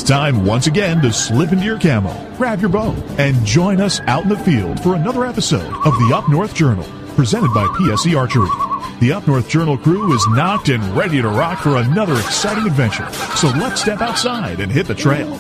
time once again to slip into your camo, grab your bow, and join us out in the field for another episode of the Up North Journal, presented by PSE Archery. The Up North Journal crew is knocked and ready to rock for another exciting adventure. So let's step outside and hit the trail.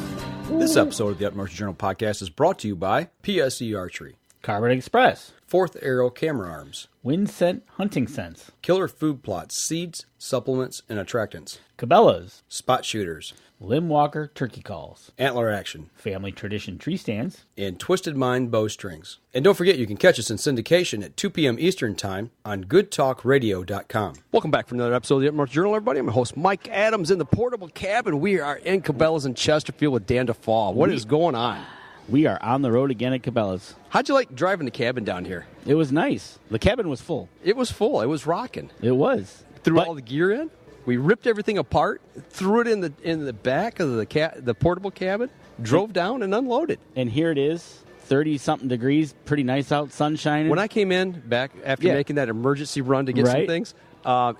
This episode of the Up North Journal podcast is brought to you by PSE Archery, Carbon Express, Fourth Arrow Camera Arms, Wind Scent Hunting Sense, Killer Food Plots, Seeds, Supplements, and Attractants, Cabela's, Spot Shooters, Limb Walker Turkey Calls, Antler Action, Family Tradition Tree Stands, and Twisted Mind Bowstrings. And don't forget, you can catch us in syndication at 2 p.m. Eastern Time on GoodTalkRadio.com. Welcome back for another episode of the Up North Journal, everybody. I'm your host, Mike Adams, in the portable cabin. We are in Cabela's in Chesterfield with Dan DeFall. What is going on? We are on the road again at Cabela's. How'd you like driving the cabin down here? It was nice. The cabin was full. It was full. It was rocking. It was. Threw all the gear in. We ripped everything apart, threw it in the back of the portable cabin, drove down and unloaded. And here it is, 30-something degrees, pretty nice out, sun shining. When I came in back after making that emergency run to get some things,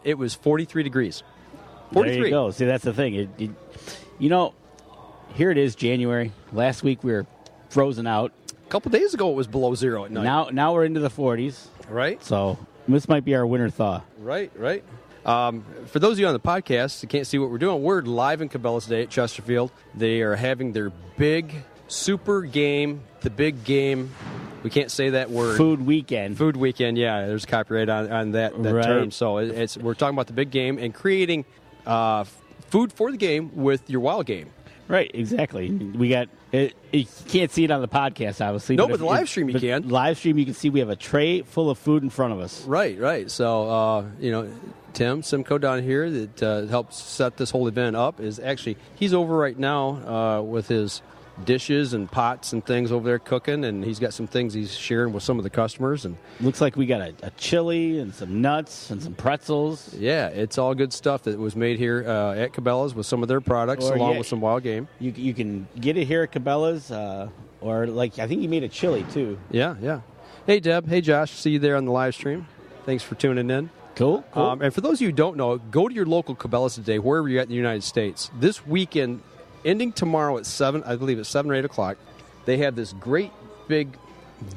it was 43 degrees. 43. There you go. See, that's the thing. Here it is, January. Last week we were frozen out. A couple days ago it was below zero at night. Now we're into the 40s. Right. So this might be our winter thaw. Right. For those of you on the podcast who can't see what we're doing, we're live in Cabela's today at Chesterfield. They are having their big super game, the big game. We can't say that word. Food weekend. Food weekend, yeah. There's copyright on that term. So we're talking about the big game and creating food for the game with your wild game. Right, exactly. We got it. You can't see it on the podcast, obviously. No, but the live stream you can. Live stream, you can see we have a tray full of food in front of us. Right. So, Tim Simcoe down here that helps set this whole event up he's over right now with his dishes and pots and things over there cooking, and he's got some things he's sharing with some of the customers. And looks like we got a chili and some nuts and some pretzels. Yeah, it's all good stuff that was made here at Cabela's with some of their products with some wild game. You can get it here at Cabela's, or I think you made a chili too. Yeah. Hey Deb, hey Josh, see you there on the live stream. Thanks for tuning in. Cool. And for those of you who don't know, go to your local Cabela's today, wherever you're at in the United States. This weekend, ending tomorrow at 7, I believe it's 7 or 8 o'clock, they have this great big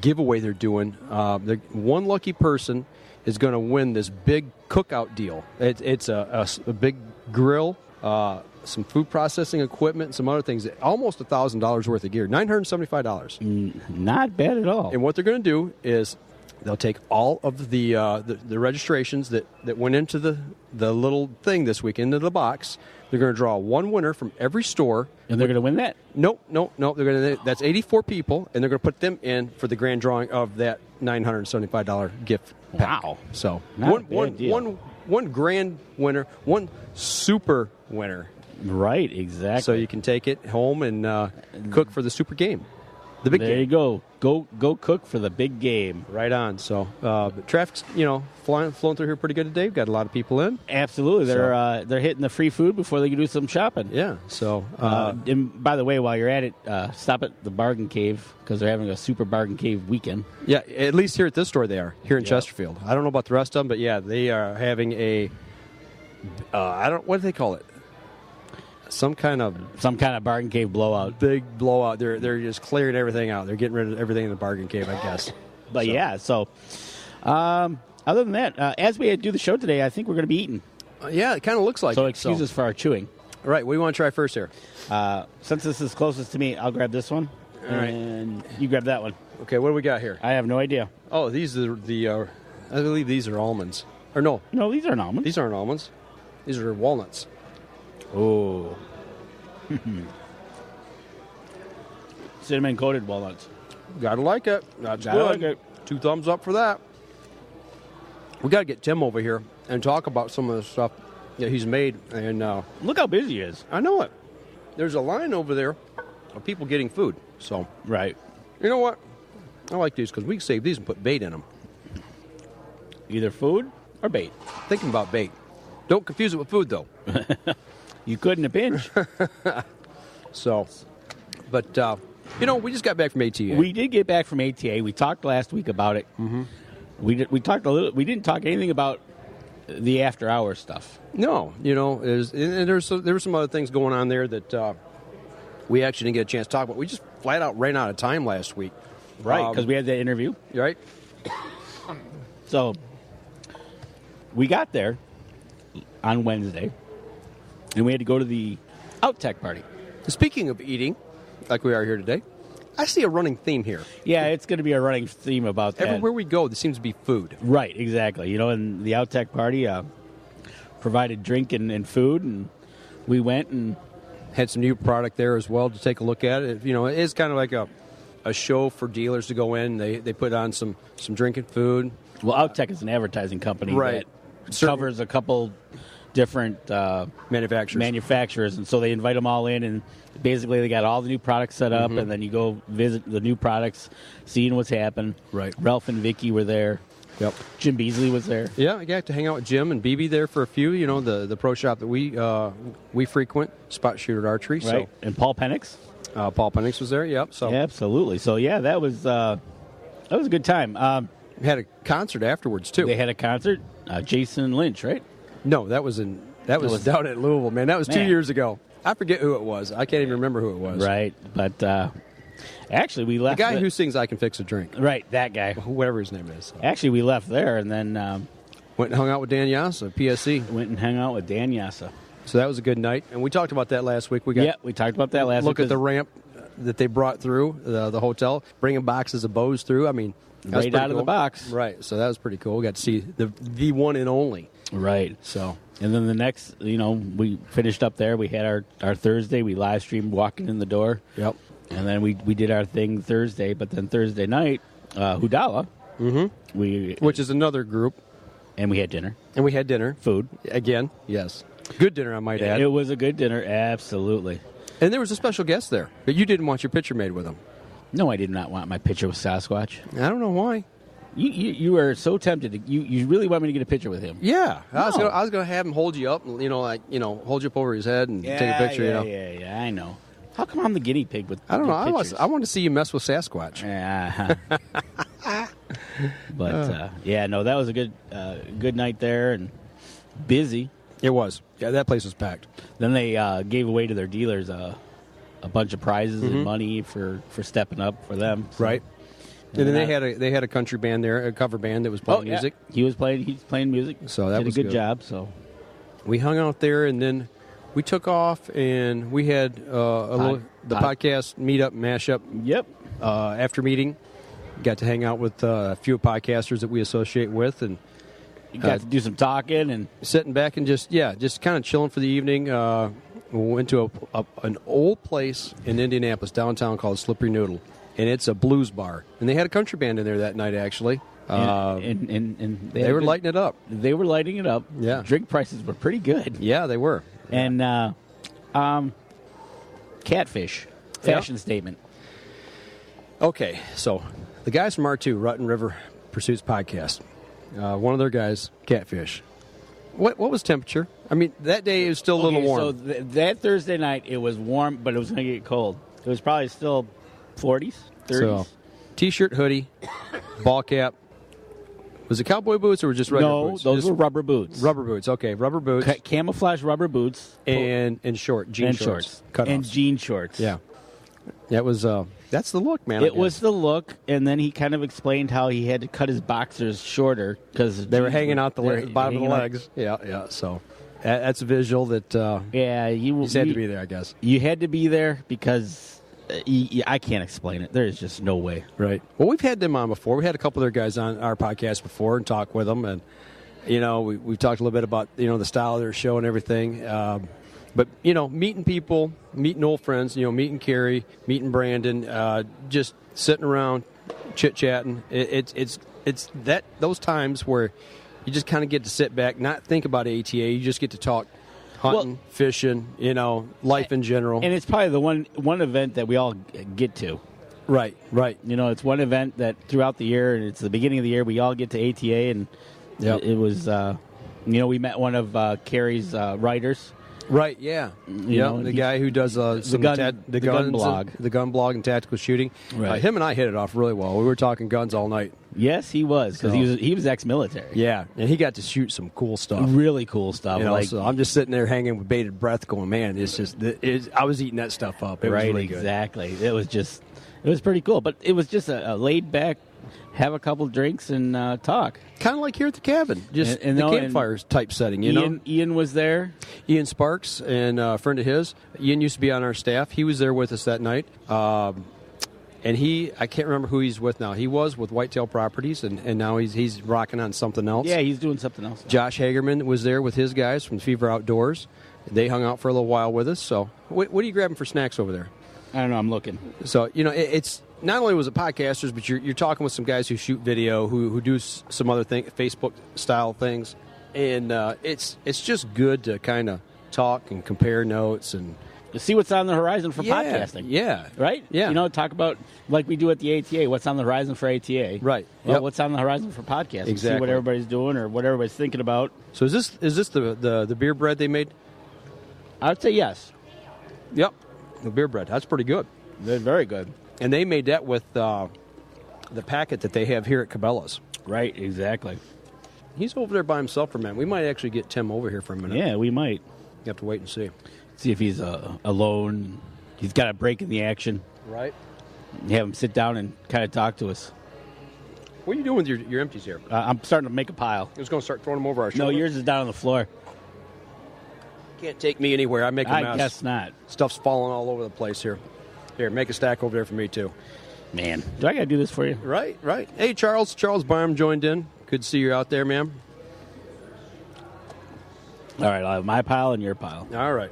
giveaway they're doing. One lucky person is going to win this big cookout deal. It's a big grill, some food processing equipment, and some other things. Almost $1,000 worth of gear, $975. Not bad at all. And what they're going to do is they'll take all of the registrations that went into the little thing this week, into the box. They're going to draw one winner from every store. And they're going to win that? Nope. That's 84 people, and they're going to put them in for the grand drawing of that $975 gift pack. Wow. So one grand winner, one super winner. Right, exactly. So you can take it home and cook for the super game. The big there game. You go. Go cook for the big game. Right on. So, but traffic's flowing through here pretty good today. We've got a lot of people in. Absolutely, they're hitting the free food before they can do some shopping. Yeah. So, and by the way, while you're at it, stop at the Bargain Cave because they're having a super Bargain Cave weekend. Yeah, at least here at this store they are here in Chesterfield. I don't know about the rest of them, but yeah, they are having a. What do they call it? Some kind of Bargain Cave blowout. Big blowout. They're just clearing everything out. They're getting rid of everything in the Bargain Cave, I guess. But other than that, as we do the show today, I think we're going to be eating. Yeah, it kind of looks like so it. Excuse us for our chewing. Right. What do you want to try first here? Since this is closest to me, I'll grab this one. All right. And you grab that one. Okay, what do we got here? I have no idea. Oh, these are I believe these are almonds. Or no. No, these aren't almonds. These aren't almonds. These are walnuts. Oh. Cinnamon-coated walnuts. Gotta like it. That's Gotta good. like it. 2 thumbs up for that. We got to get Tim over here and talk about some of the stuff that he's made. And look how busy he is. I know it. There's a line over there of people getting food. So right. You know what? I like these because we can save these and put bait in them. Either food or bait. Thinking about bait. Don't confuse it with food, though. You could in a pinch. So, but, we just got back from ATA. We did get back from ATA. We talked last week about it. Mm-hmm. We talked a little. We didn't talk anything about the after-hours stuff. No, there were some other things going on there that we actually didn't get a chance to talk about. We just flat out ran out of time last week. Right, because we had that interview. Right. So we got there on Wednesday, and we had to go to the Outtech party. Speaking of eating, like we are here today, I see a running theme here. Yeah, it's going to be a running theme about that. Everywhere we go, there seems to be food. Right, exactly. And the Outtech party provided drink and food, and we went and had some new product there as well to take a look at. It is kind of like a show for dealers to go in. They put on some drinking food. Well, Outtech is an advertising company right. that covers a couple different manufacturers, and so they invite them all in, and basically they got all the new products set up, and then you go visit the new products, seeing what's happened. Right. Ralph and Vicky were there. Yep. Jim Beasley was there. Yeah, I got to hang out with Jim and BB there for a few. The pro shop that we frequent, Spot Shooter Archery. Right. So. And Paul Penix. Paul Penix was there. Yep. So. Yeah, absolutely. So that was a good time. We had a concert afterwards too. They had a concert. Jason Lynch, right? No, that was down at Louisville, man. That was 2 years ago. I forget who it was. I can't even remember who it was. Right, but actually we left. The guy who sings "I Can Fix a Drink." Right, that guy. Whatever his name is. So. Actually, we left there and then went and hung out with Dan Yassa, PSC. Went and hung out with Dan Yassa. So that was a good night, and we talked about that last week. We talked about that last week. Look at the ramp that they brought through the hotel, bringing boxes of bows through. I mean, right out of the box. Right. So that was pretty cool. We got to see the one and only. Right. So. And then the next, we finished up there. We had our Thursday. We live streamed walking in the door. Yep. And then we did our thing Thursday. But then Thursday night, Hudalla. Mm-hmm. Which is another group. And we had dinner. Food. Again. Yes. Good dinner, I might add. It was a good dinner. Absolutely. And there was a special guest there. But you didn't want your picture made with him. No, I did not want my picture with Sasquatch. I don't know why. You are so tempted. You really want me to get a picture with him? Yeah, no. I was gonna have him hold you up, and hold you up over his head and take a picture. Yeah. I know. How come I'm the guinea pig with? I don't know. I want to see you mess with Sasquatch. Yeah. But that was a good night there and busy. It was. Yeah, that place was packed. Then they gave away to their dealers a bunch of prizes and money for stepping up for them. So. Right. And then they had a country band there, a cover band that was playing music. He's playing music. So that was a good job. So we hung out there, and then we took off, and we had the podcast meetup mashup. Yep. After meeting, got to hang out with a few podcasters that we associate with, and you got to do some talking and sitting back and just kind of chilling for the evening. We went to an old place in Indianapolis downtown called Slippery Noodle. And it's a blues bar. And they had a country band in there that night, actually. And they were lighting it up. They were lighting it up. Yeah. Drink prices were pretty good. Yeah, they were. And Catfish, fashion statement. Okay, so the guys from R2, Rutten River Pursuits Podcast, one of their guys, Catfish. What was temperature? I mean, that day it was still a little warm. So that Thursday night, it was warm, but it was going to get cold. It was probably still 40s, 30s. So, T-shirt, hoodie, ball cap. Was it cowboy boots or just regular boots? No, those were rubber boots. Rubber boots, okay. Rubber boots. Camouflage rubber boots. And jean shorts. And jean shorts. Yeah. That was, that's the look, man. It was the look, and then he kind of explained how he had to cut his boxers shorter because they were hanging out the bottom of the legs. Yeah, so that's a visual that you had to be there, I guess. You had to be there because... I can't explain it. There is just no way. Right. Well, we've had them on before. We had a couple of their guys on our podcast before and talked with them. And, we talked a little bit about, the style of their show and everything. But, meeting people, meeting old friends, meeting Carrie, meeting Brandon, just sitting around, chit-chatting. It's those times where you just kind of get to sit back, not think about ATA. You just get to talk. Hunting, fishing, life in general. And it's probably the one event that we all get to. Right. It's one event that throughout the year, and it's the beginning of the year, we all get to ATA, and it was, we met one of Carrie's writers. Right, yeah. The guy who does the gun blog and tactical shooting. Right. Him and I hit it off really well. We were talking guns all night. Yes, he was, because he was ex-military. Yeah, and he got to shoot some cool stuff. Really cool stuff. So I'm just sitting there hanging with bated breath going, man, I was eating that stuff up. It was really good. Exactly. It was pretty cool. But it was just a laid-back, have a couple drinks and talk. Kind of like here at the cabin, just the campfires type setting, Ian was there. Ian Sparks, and a friend of his. Ian used to be on our staff. He was there with us that night. And I can't remember who he's with now. He was with Whitetail Properties, and now he's rocking on something else. Yeah, he's doing something else. Josh Hagerman was there with his guys from Fever Outdoors. They hung out for a little while with us. So what are you grabbing for snacks over there? I don't know. I'm looking. So, it's not only was it podcasters, but you're talking with some guys who shoot video, who do some other Facebook-style things. And it's just good to kind of talk and compare notes and see what's on the horizon for podcasting. Yeah. Right? Yeah. Talk about, like we do at the ATA, what's on the horizon for ATA. Right. Well, what's on the horizon for podcasting. Exactly. See what everybody's doing or what everybody's thinking about. So is this the beer bread they made? I would say yes. Yep. The beer bread. That's pretty good. They're very good. And they made that with the packet that they have here at Cabela's. Right, exactly. He's over there by himself for a minute. We might actually get Tim over here for a minute. Yeah, we might. You have to wait and see. See if he's alone. He's got a break in the action. Right. Have him sit down and kind of talk to us. What are you doing with your empties here? I'm starting to make a pile. I was going to start throwing them over our shoulder. No, yours is down on the floor. Can't take me anywhere. I make a mess. I guess not. Stuff's falling all over the place here. Here, make a stack over there for me, too. Man, do I got to do this for you? Right. Hey, Charles Barham joined in. Good to see you out there, ma'am. All right, I'll have my pile and your pile. All right.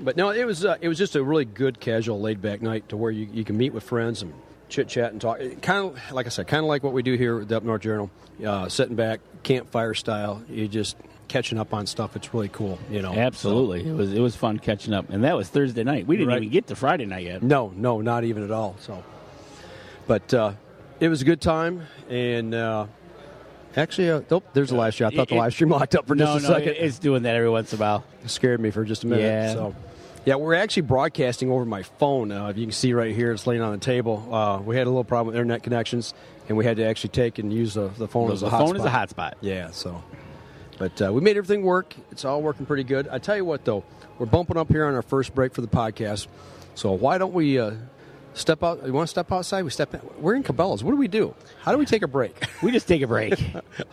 But no, it was just a really good, casual, laid-back night to where you can meet with friends and chit-chat and talk. Kind of, like I said, kind of like what we do here at the Up North Journal, sitting back, campfire style. You just catching up on stuff. It's really cool, Absolutely. So. It was fun catching up. And that was Thursday night. We didn't even get to Friday night yet. No, not even at all. So, but it was a good time. And actually, there's the live stream. I thought the live stream locked up for just a second. It's doing that every once in a while. It scared me for just a minute. Yeah. So. Yeah, we're actually broadcasting over my phone. If you can see right here, it's laying on the table. We had a little problem with internet connections, and we had to actually take and use the phone as a hotspot. The phone is a hotspot. Yeah, so. But we made everything work. It's all working pretty good. I tell you what, though, we're bumping up here on our first break for the podcast. So why don't we step out? You want to step outside? We step in. We're in Cabela's. What do we do? How do we take a break? We just take a break.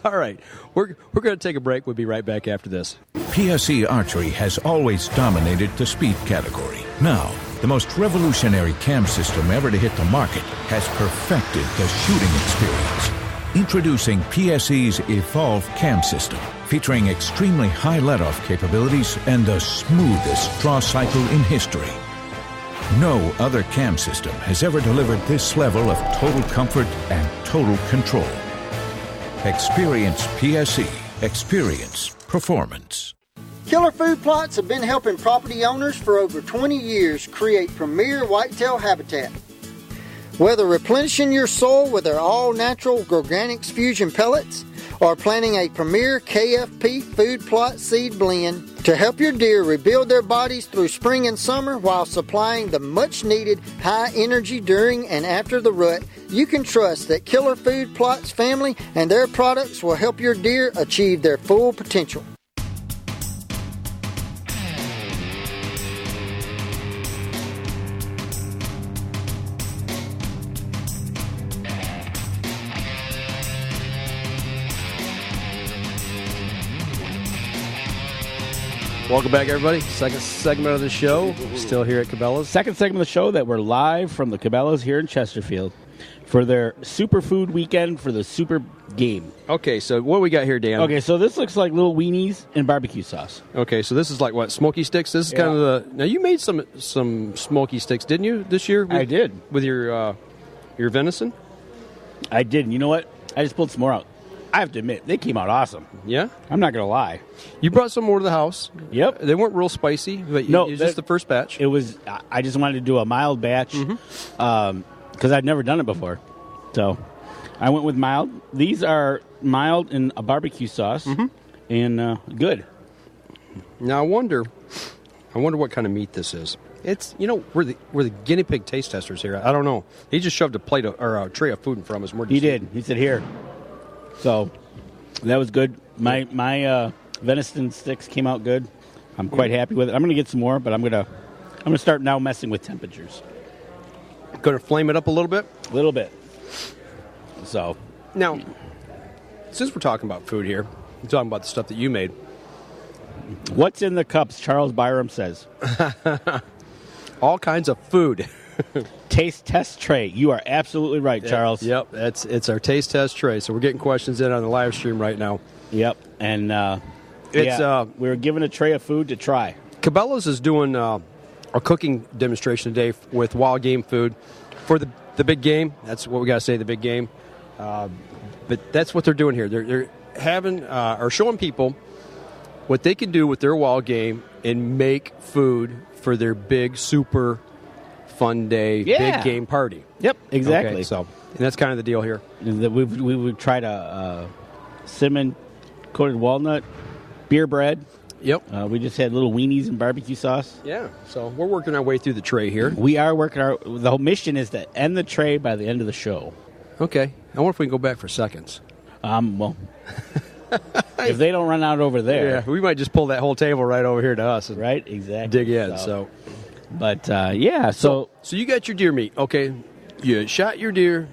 All right. We're going to take a break. We'll be right back after this. PSE Archery has always dominated the speed category. Now, the most revolutionary cam system ever to hit the market has perfected the shooting experience. Introducing PSE's Evolve Cam System, featuring extremely high let-off capabilities and the smoothest draw cycle in history. No other cam system has ever delivered this level of total comfort and total control. Experience PSE. Experience performance. Killer Food Plots have been helping property owners for over 20 years create premier whitetail habitat. Whether replenishing your soil with their all-natural Organics Fusion pellets or planting a premier KFP food plot seed blend to help your deer rebuild their bodies through spring and summer while supplying the much-needed high energy during and after the rut, you can trust that Killer Food Plots family and their products will help your deer achieve their full potential. Welcome back, everybody. Second segment of the show. Still here at Cabela's. Second segment of the show that we're live from the Cabela's here in Chesterfield for their Superfood Weekend for the Super Game. Okay, so what we got here, Dan? Okay, so this looks like little weenies and barbecue sauce. Okay, so this is like what, smoky sticks? This is kind of the... Now, you made some smoky sticks, didn't you, this year? I did. With your venison? I did. And you know what? I just pulled some more out. I have to admit, they came out awesome. Yeah? I'm not going to lie. You brought some more to the house. Yep. They weren't real spicy, but no, it was just the first batch. It was. I just wanted to do a mild batch because I'd never done it before. So I went with mild. These are mild in a barbecue sauce and good. Now, I wonder I wonder what kind of meat this is. It's, we're the guinea pig taste testers here. I don't know. He just shoved a tray of food in front of us. He did. He said, here. So that was good. My venison sticks came out good. I'm quite happy with it. I'm going to get some more, but I'm going to start now messing with temperatures. Going to flame it up a little bit? A little bit. So now, since we're talking about food here, we're talking about the stuff that you made. What's in the cups? Charles Byram says. All kinds of food. Taste test tray. You are absolutely right, Charles. Yep, it's our taste test tray. So we're getting questions in on the live stream right now. Yep, and we're giving a tray of food to try. Cabela's is doing a cooking demonstration today with Wildgame food for the big game. That's what we got to say, the big game. But that's what they're doing here. They're having or showing people what they can do with their Wildgame and make food for their big, super fun day, big game party. Yep, exactly. Okay, so and that's kind of the deal here. We would try to cinnamon coated walnut beer bread. Yep. We just had little weenies and barbecue sauce. Yeah. So we're working our way through the tray here. We are working the whole mission is to end the tray by the end of the show. Okay. I wonder if we can go back for seconds. Well, if they don't run out over there. Yeah, we might just pull that whole table right over here to us. And right, exactly. Dig in, so. But, yeah, so you got your deer meat. Okay. You shot your deer.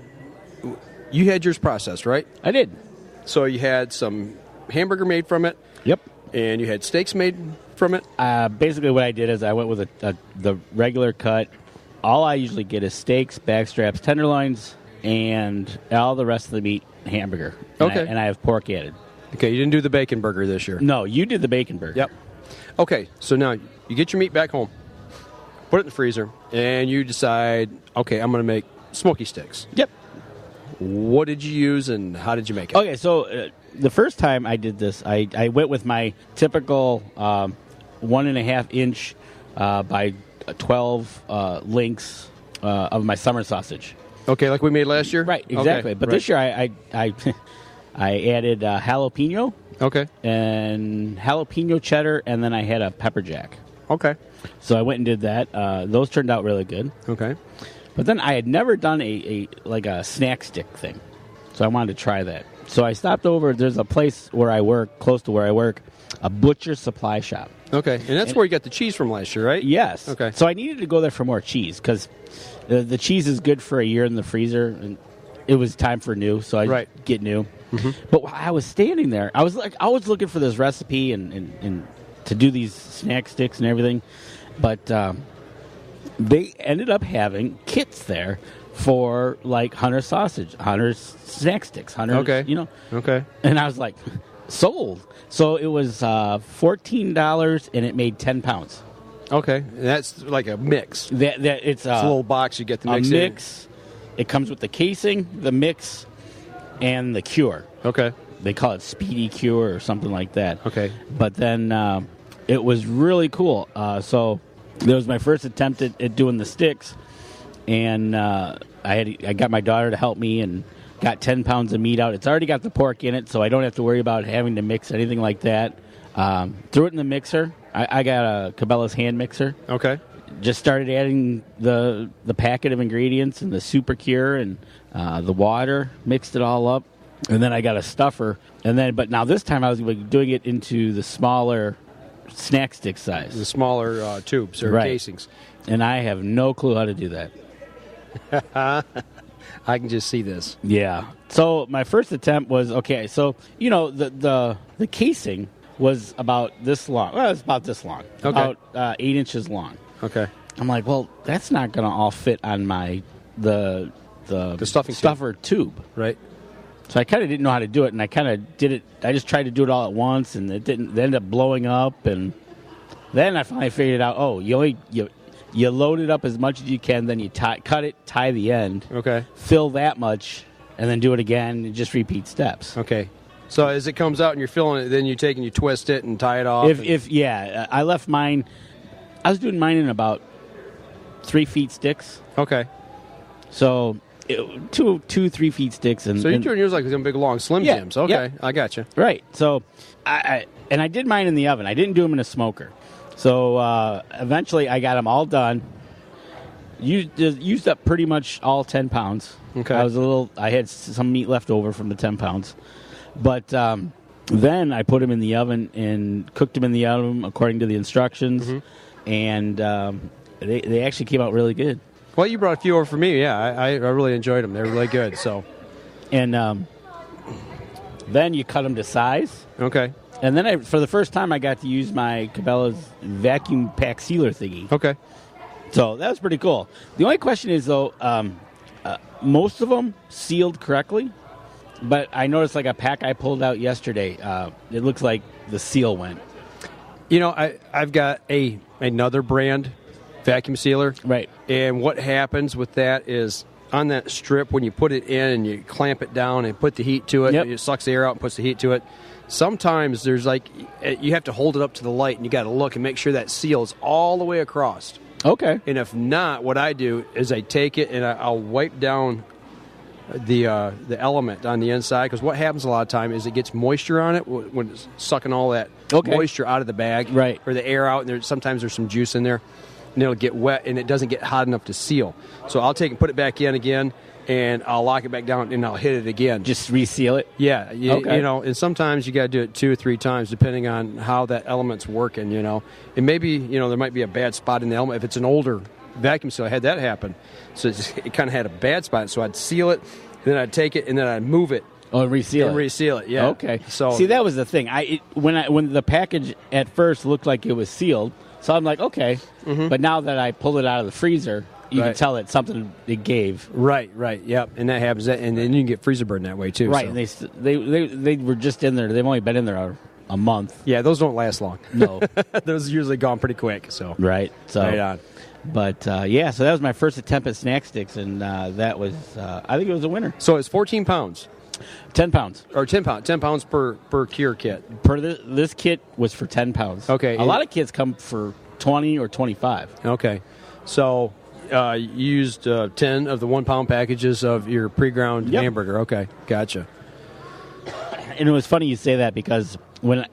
You had yours processed, right? I did. So you had some hamburger made from it. Yep. And you had steaks made from it? Basically what I did is I went with the regular cut. All I usually get is steaks, backstraps, tenderloins, and all the rest of the meat hamburger. Okay. And I have pork added. Okay, you didn't do the bacon burger this year. No, you did the bacon burger. Yep. Okay, so now you get your meat back home, put it in the freezer, and you decide, okay, I'm going to make smoky sticks. Yep. What did you use and how did you make it? Okay, so the first time I did this, I went with my typical 1.5 inch by 12 links of my summer sausage. Okay, like we made last year? Right, exactly. Okay, but this year I added jalapeno. Okay. And jalapeno cheddar, and then I had a pepper jack. Okay. So I went and did that. Those turned out really good. Okay. But then I had never done a snack stick thing. So I wanted to try that. So I stopped over. There's a place where I work, close to where I work, a butcher supply shop. Okay. And that's where you got the cheese from last year, right? Yes. Okay. So I needed to go there for more cheese because the cheese is good for a year in the freezer. And it was time for new, so I get new. Mm-hmm. But while I was standing there, I was looking for this recipe and to do these snack sticks and everything. But they ended up having kits there for like Hunter's sausage, Hunter's snack sticks, Hunter's, Okay. And I was like, sold. So it was $14 and it made 10 pounds. Okay. And that's like a mix. It's a little box you get the mix in. Mix. It comes with the casing, the mix, and the cure. Okay. They call it Speedy Cure or something like that. Okay. But then it was really cool. So that was my first attempt at doing the sticks. And I got my daughter to help me and got 10 pounds of meat out. It's already got the pork in it, so I don't have to worry about having to mix anything like that. Threw it in the mixer. I got a Cabela's hand mixer. Okay. Just started adding the packet of ingredients and the super cure and the water, mixed it all up. And then I got a stuffer. But now this time I was doing it into the smaller snack stick size. The smaller tubes or casings. And I have no clue how to do that. I can just see this. Yeah. So my first attempt was, okay, so, the casing was about this long. Well, it's about this long. Okay. About 8 inches long. Okay. I'm like, well, that's not going to all fit on the stuffing stuffer tube. Right. So I kind of didn't know how to do it, and I kind of did it. I just tried to do it all at once, and it didn't. It ended up blowing up, and then I finally figured out. Oh, you load it up as much as you can, then you cut it, tie the end. Okay. Fill that much, and then do it again, and just repeat steps. Okay. So as it comes out and you're filling it, then you take and you twist it and tie it off. I left mine. I was doing mine in about 3 feet sticks. Okay. So 3 feet sticks, and so you're doing yours like them big long Slim Jims. Okay, I got you. Right. So I did mine in the oven. I didn't do them in a smoker. So eventually I got them all done. Used up pretty much all 10 pounds. Okay. I had some meat left over from the 10 pounds. But then I put them in the oven and cooked them in the oven according to the instructions. Mm-hmm. And they actually came out really good. Well, you brought a few over for me. Yeah, I really enjoyed them. They're really good. So, and then you cut them to size. Okay. And then for the first time, I got to use my Cabela's vacuum pack sealer thingy. Okay. So that was pretty cool. The only question is, though, most of them sealed correctly, but I noticed like a pack I pulled out yesterday, it looks like the seal went. You know, I've got another brand vacuum sealer. Right. And what happens with that is on that strip, when you put it in and you clamp it down and put the heat to it, it sucks the air out and puts the heat to it. Sometimes there's you have to hold it up to the light and you got to look and make sure that seal is all the way across. Okay. And if not, what I do is I take it and I'll wipe down the element on the inside, because what happens a lot of time is it gets moisture on it when it's sucking all that moisture out of the bag, right, or the air out, and sometimes there's some juice in there, and it'll get wet and it doesn't get hot enough to seal. So I'll take and put it back in again, and I'll lock it back down and I'll hit it again. Just reseal it? Yeah. You know, and sometimes you got to do it 2 or 3 times depending on how that element's working, you know. And maybe, there might be a bad spot in the element. If it's an older vacuum seal, I had that happen. So it kind of had a bad spot. So I'd seal it, then I'd take it, and then I'd move it. Oh, reseal it. Reseal it, yeah. Okay. So see, that was the thing. When the package at first looked like it was sealed, so I'm like, okay. Mm-hmm. But now that I pulled it out of the freezer, you can tell it's something it gave. Right, yep. And that happens, and then you can get freezer burn that way too. Right, so. and they were just in there. They've only been in there a month. Yeah, those don't last long. No. Those are usually gone pretty quick. So right. So right on. But so that was my first attempt at snack sticks, and that was I think it was a winner. So it's 14 pounds. 10 pounds. Or 10 pounds. 10 pounds per cure kit. This kit was for 10 pounds. Okay. A lot of kits come for 20 or 25. Okay. So you used 10 of the 1 pound packages of your pre-ground hamburger. Okay. Gotcha. And it was funny you say that, because when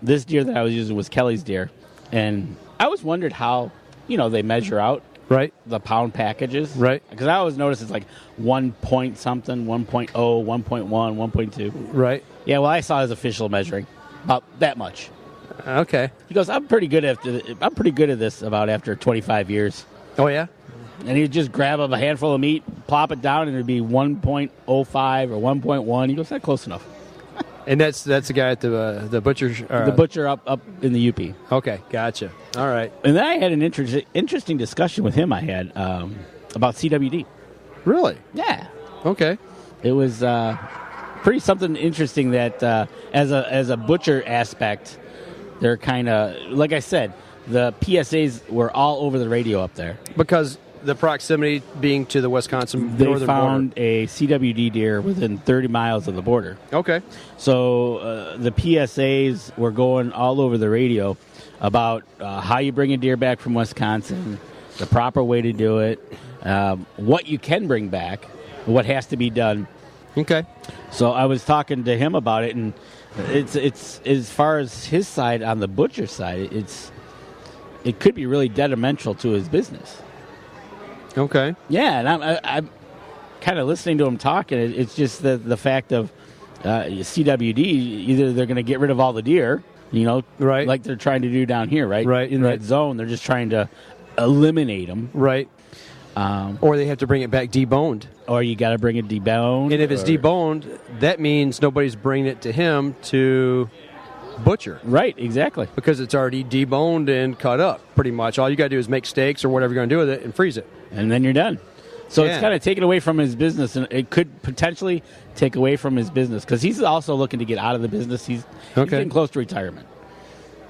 this deer that I was using was Kelly's deer, and I always wondered how, they measure out the pound packages. Right. Because I always notice it's like 1 point something, 1.0, 1.1, 1.2. Right. Yeah, well, I saw his official measuring about that much. Okay. He goes, I'm pretty good at this about after 25 years. Oh, yeah? And he'd just grab a handful of meat, plop it down, and it'd be 1.05 or 1.1. He goes, that's close enough. And that's the guy at the butcher. The butcher up in the UP. Okay, gotcha. All right. And then I had an interesting discussion with him. I had about CWD. Really? Yeah. Okay. It was pretty something interesting that as a butcher aspect, they're kind of, like I said, the PSAs were all over the radio up there. Because the proximity being to the Wisconsin they northern found border. A CWD deer within 30 miles of the border. Okay. So the PSAs were going all over the radio about how you bring a deer back from Wisconsin, the proper way to do it, what you can bring back, what has to be done. Okay. So I was talking to him about it, and it's as far as his side on the butcher side, it could be really detrimental to his business. Okay. Yeah, and I'm kind of listening to him talk, and it's just the fact of CWD. Either they're going to get rid of all the deer, right, like they're trying to do down here, right, right, in that zone. They're just trying to eliminate them, right. Or they have to bring it back deboned. Or you got to bring it deboned. And if it's deboned, that means nobody's bringing it to him to butcher. Right, exactly. Because it's already deboned and cut up, pretty much. All you got to do is make steaks or whatever you're going to do with it and freeze it. And then you're done. So it's kind of taken away from his business, and it could potentially take away from his business, because he's also looking to get out of the business. He's getting close to retirement.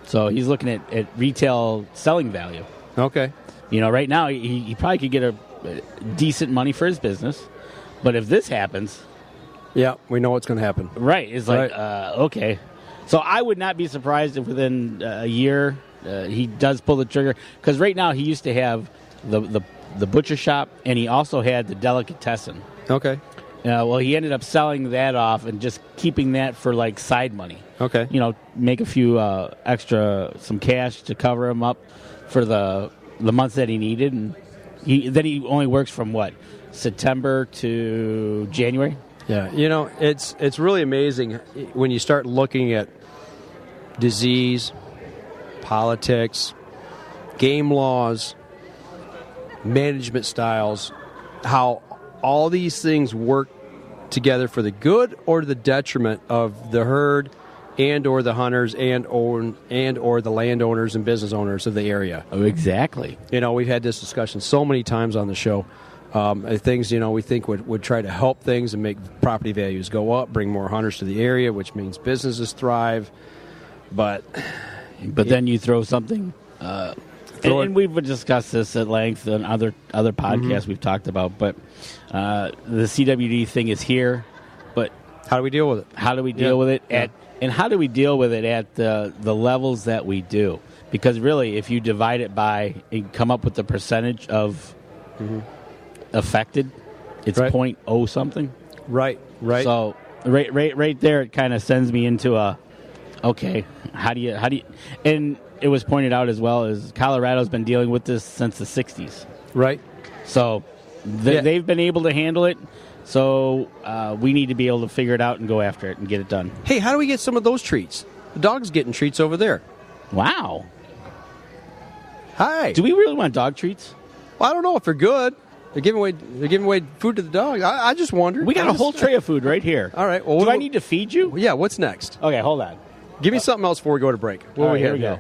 So he's looking at retail selling value. Okay. Right now he probably could get a decent money for his business, but if this happens... Yeah, we know what's going to happen. Right. It's like, okay. So I would not be surprised if within a year he does pull the trigger, because right now he used to have the butcher shop, and he also had the delicatessen. Okay. Well, he ended up selling that off and just keeping that for like side money. Okay. Make a few some cash to cover him up for the months that he needed, and he only works from September to January. Yeah, it's really amazing when you start looking at disease, politics, game laws, management styles, how all these things work together for the good or the detriment of the herd and or the hunters and or the landowners and business owners of the area. Oh, exactly. We've had this discussion so many times on the show. Things, we think would try to help things and make property values go up, bring more hunters to the area, which means businesses thrive. But then you throw something... and we've discussed this at length on other podcasts we've talked about, but the CWD thing is here. But how do we deal with it? How do we deal with it and how do we deal with it at the levels that we do? Because really, if you divide it by and come up with the percentage of affected, it's right. 0.0 something. Right. So right there, it kind of sends me into okay, how do you and it was pointed out as well as Colorado's been dealing with this since the 60s. Right. So they've been able to handle it. So we need to be able to figure it out and go after it and get it done. Hey, how do we get some of those treats? The dog's getting treats over there. Wow. Hi. Do we really want dog treats? Well, I don't know if they're good. They're giving away food to the dog. I just wondered. We got a whole tray of food right here. All right. Well, do I need to feed you? Yeah. What's next? Okay, hold on. Give me something else before we go to break. What here we go.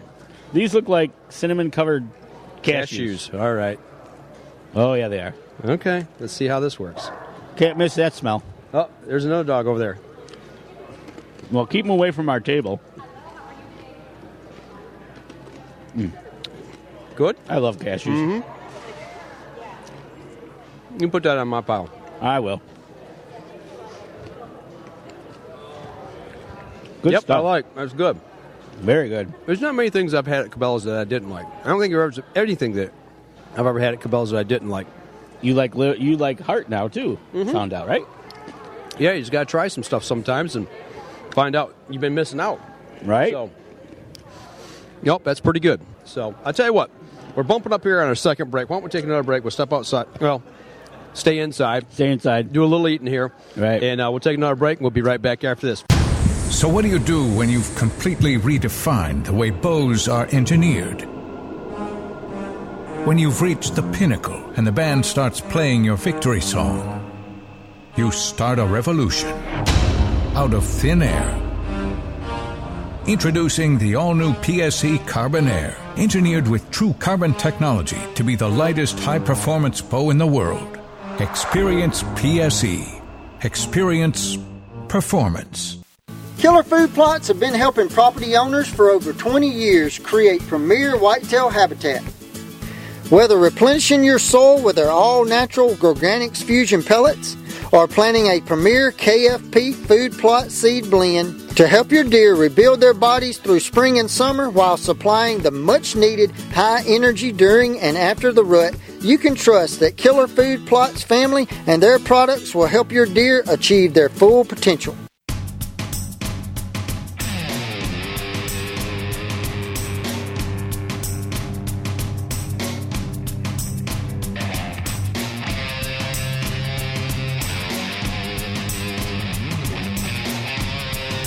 These look like cinnamon-covered cashews. All right. Oh, yeah, they are. Okay. Let's see how this works. Can't miss that smell. Oh, there's another dog over there. Well, keep them away from our table. Good? I love cashews. You can put that on my pile. I will. Good stuff. I like. That's good. Very good. There's not many things I've had at Cabela's that I didn't like. I don't think there's anything that I've ever had at Cabela's that I didn't like. You like heart now, too. Found out, right? Yeah, you just got to try some stuff sometimes and find out you've been missing out. Right? So, that's pretty good. So, I'll tell you what. We're bumping up here on our second break. Why don't we take another break? We'll step outside. Well, stay inside. Do a little eating here. Right. And we'll take another break, and we'll be right back after this. So what do you do when you've completely redefined the way bows are engineered? When you've reached the pinnacle and the band starts playing your victory song, you start a revolution out of thin air. Introducing the all-new PSE Carbon Air, engineered with true carbon technology to be the lightest high-performance bow in the world. Experience PSE. Experience performance. Killer Food Plots have been helping property owners for over 20 years create premier whitetail habitat. Whether replenishing your soil with their all-natural Organics Fusion pellets or planting a premier KFP food plot seed blend to help your deer rebuild their bodies through spring and summer while supplying the much-needed high energy during and after the rut, you can trust that Killer Food Plots family and their products will help your deer achieve their full potential.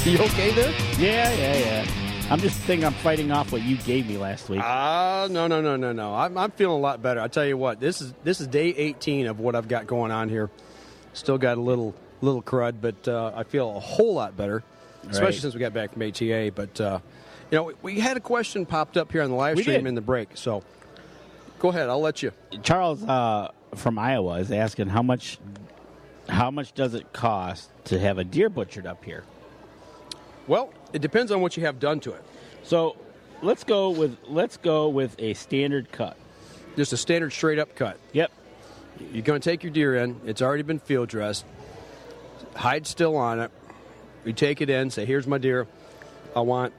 You okay there? Yeah. I'm just thinking I'm fighting off what you gave me last week. No. I'm feeling a lot better. I tell you what, this is day 18 of what I've got going on here. Still got a little crud, but I feel a whole lot better, especially since we got back from ATA. But we had a question popped up here on the live stream in the break. So go ahead, I'll let you. Charles from Iowa is asking how much does it cost to have a deer butchered up here? Well, it depends on what you have done to it. So let's go with a standard cut. Just a standard straight up cut. Yep. You're going to take your deer in. It's already been field dressed. Hide still on it. You take it in. Say, here's my deer. I want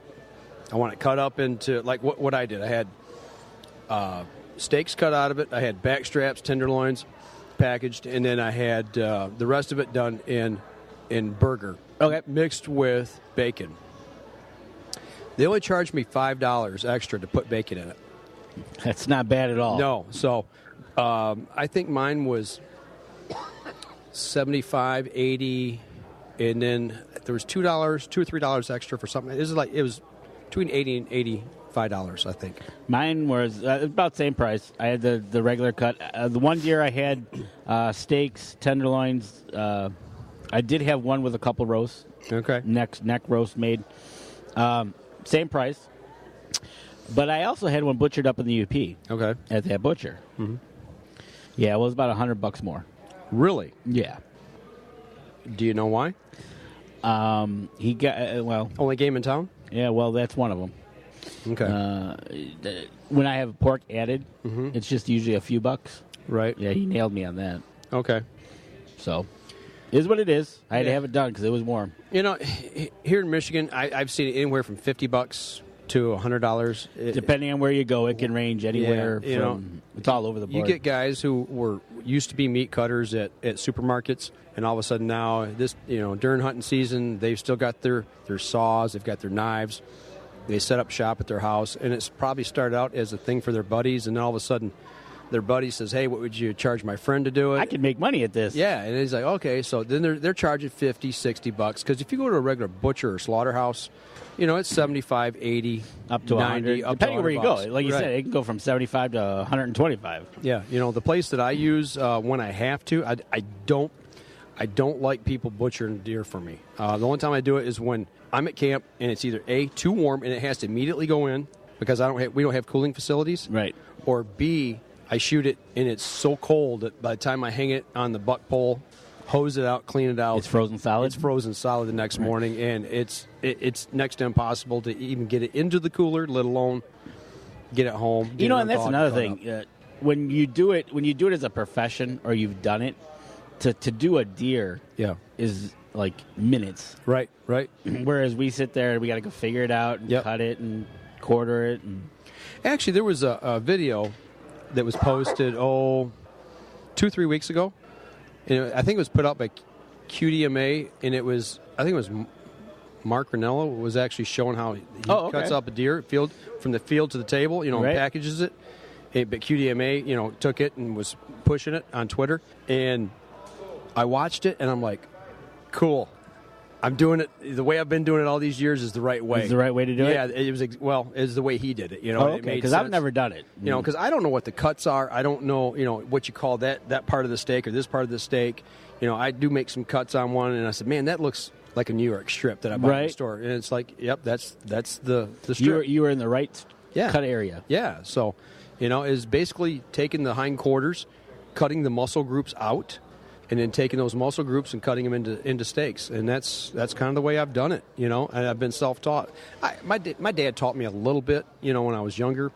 it cut up into like what I did. I had steaks cut out of it. I had back straps, tenderloins. packaged, and then I had the rest of it done in burger, mixed with bacon. They only charged me $5 extra to put bacon in it. That's not bad at all. No, so I think mine was $75, $80, and then there was $2 or $3 extra for something. It was between $80 and $85, I think. Mine was about the same price. I had the regular cut. The one deer I had steaks, tenderloins. I did have one with a couple roasts. Okay. Neck roast made. Same price. But I also had one butchered up in the UP. Okay. At that butcher. Mm-hmm. Yeah, it was about $100 more. Really? Yeah. Do you know why? He got only game in town. Yeah, well, that's one of them. Okay. When I have pork added, it's just usually a few bucks. Right. Yeah, he nailed me on that. Okay. So, it is what it is. I had to have it done because it was warm. You know, here in Michigan, I've seen it anywhere from $50 to $100. Depending on where you go, it can range anywhere from. It's all over the board. You get guys who used to be meat cutters at supermarkets, and all of a sudden now, during hunting season, they've still got their saws, they've got their knives. They set up shop at their house, and it's probably started out as a thing for their buddies, and then all of a sudden, their buddy says, "Hey, what would you charge my friend to do it?" I could make money at this. Yeah, and he's like, "Okay." So then they're charging $50, $60 because if you go to a regular butcher or slaughterhouse, it's 75, 80, up to 90, 100, up depending to where you go. Like you right. said, it can go from 75 to 125. Yeah, the place that I use when I have to, I don't like people butchering deer for me. The only time I do it is when I'm at camp and it's either A, too warm and it has to immediately go in because we don't have cooling facilities, right? Or B, I shoot it and it's so cold that by the time I hang it on the buck pole, hose it out, clean it out, it's frozen solid. It's frozen solid the next morning, and it's next to impossible to even get it into the cooler, let alone get it home. And that's another thing. When you do it as a profession or you've done it, to do a deer, is like minutes. Right. Whereas we sit there and we got to go figure it out and cut it and quarter it. And actually, there was a video that was posted 2-3 weeks ago. And I think it was put out by QDMA, and it was Mark Ranello was actually showing how he cuts up a deer from the field to the table, and packages it. But QDMA, took it and was pushing it on Twitter, and I watched it, and I'm like, cool. I'm doing it the way I've been doing it all these years is the right way. Is the right way to do it? Yeah, it was it's the way he did it. Okay, because I've never done it. Because I don't know what the cuts are. I don't know, what you call that part of the steak or this part of the steak. I do make some cuts on one, and I said, man, that looks like a New York strip that I bought in the store. And it's like, yep, that's the strip. You were in the right cut area. Yeah, so, is basically taking the hindquarters, cutting the muscle groups out, and then taking those muscle groups and cutting them into steaks, and that's kind of the way I've done it, and I've been self-taught. My dad taught me a little bit, when I was younger.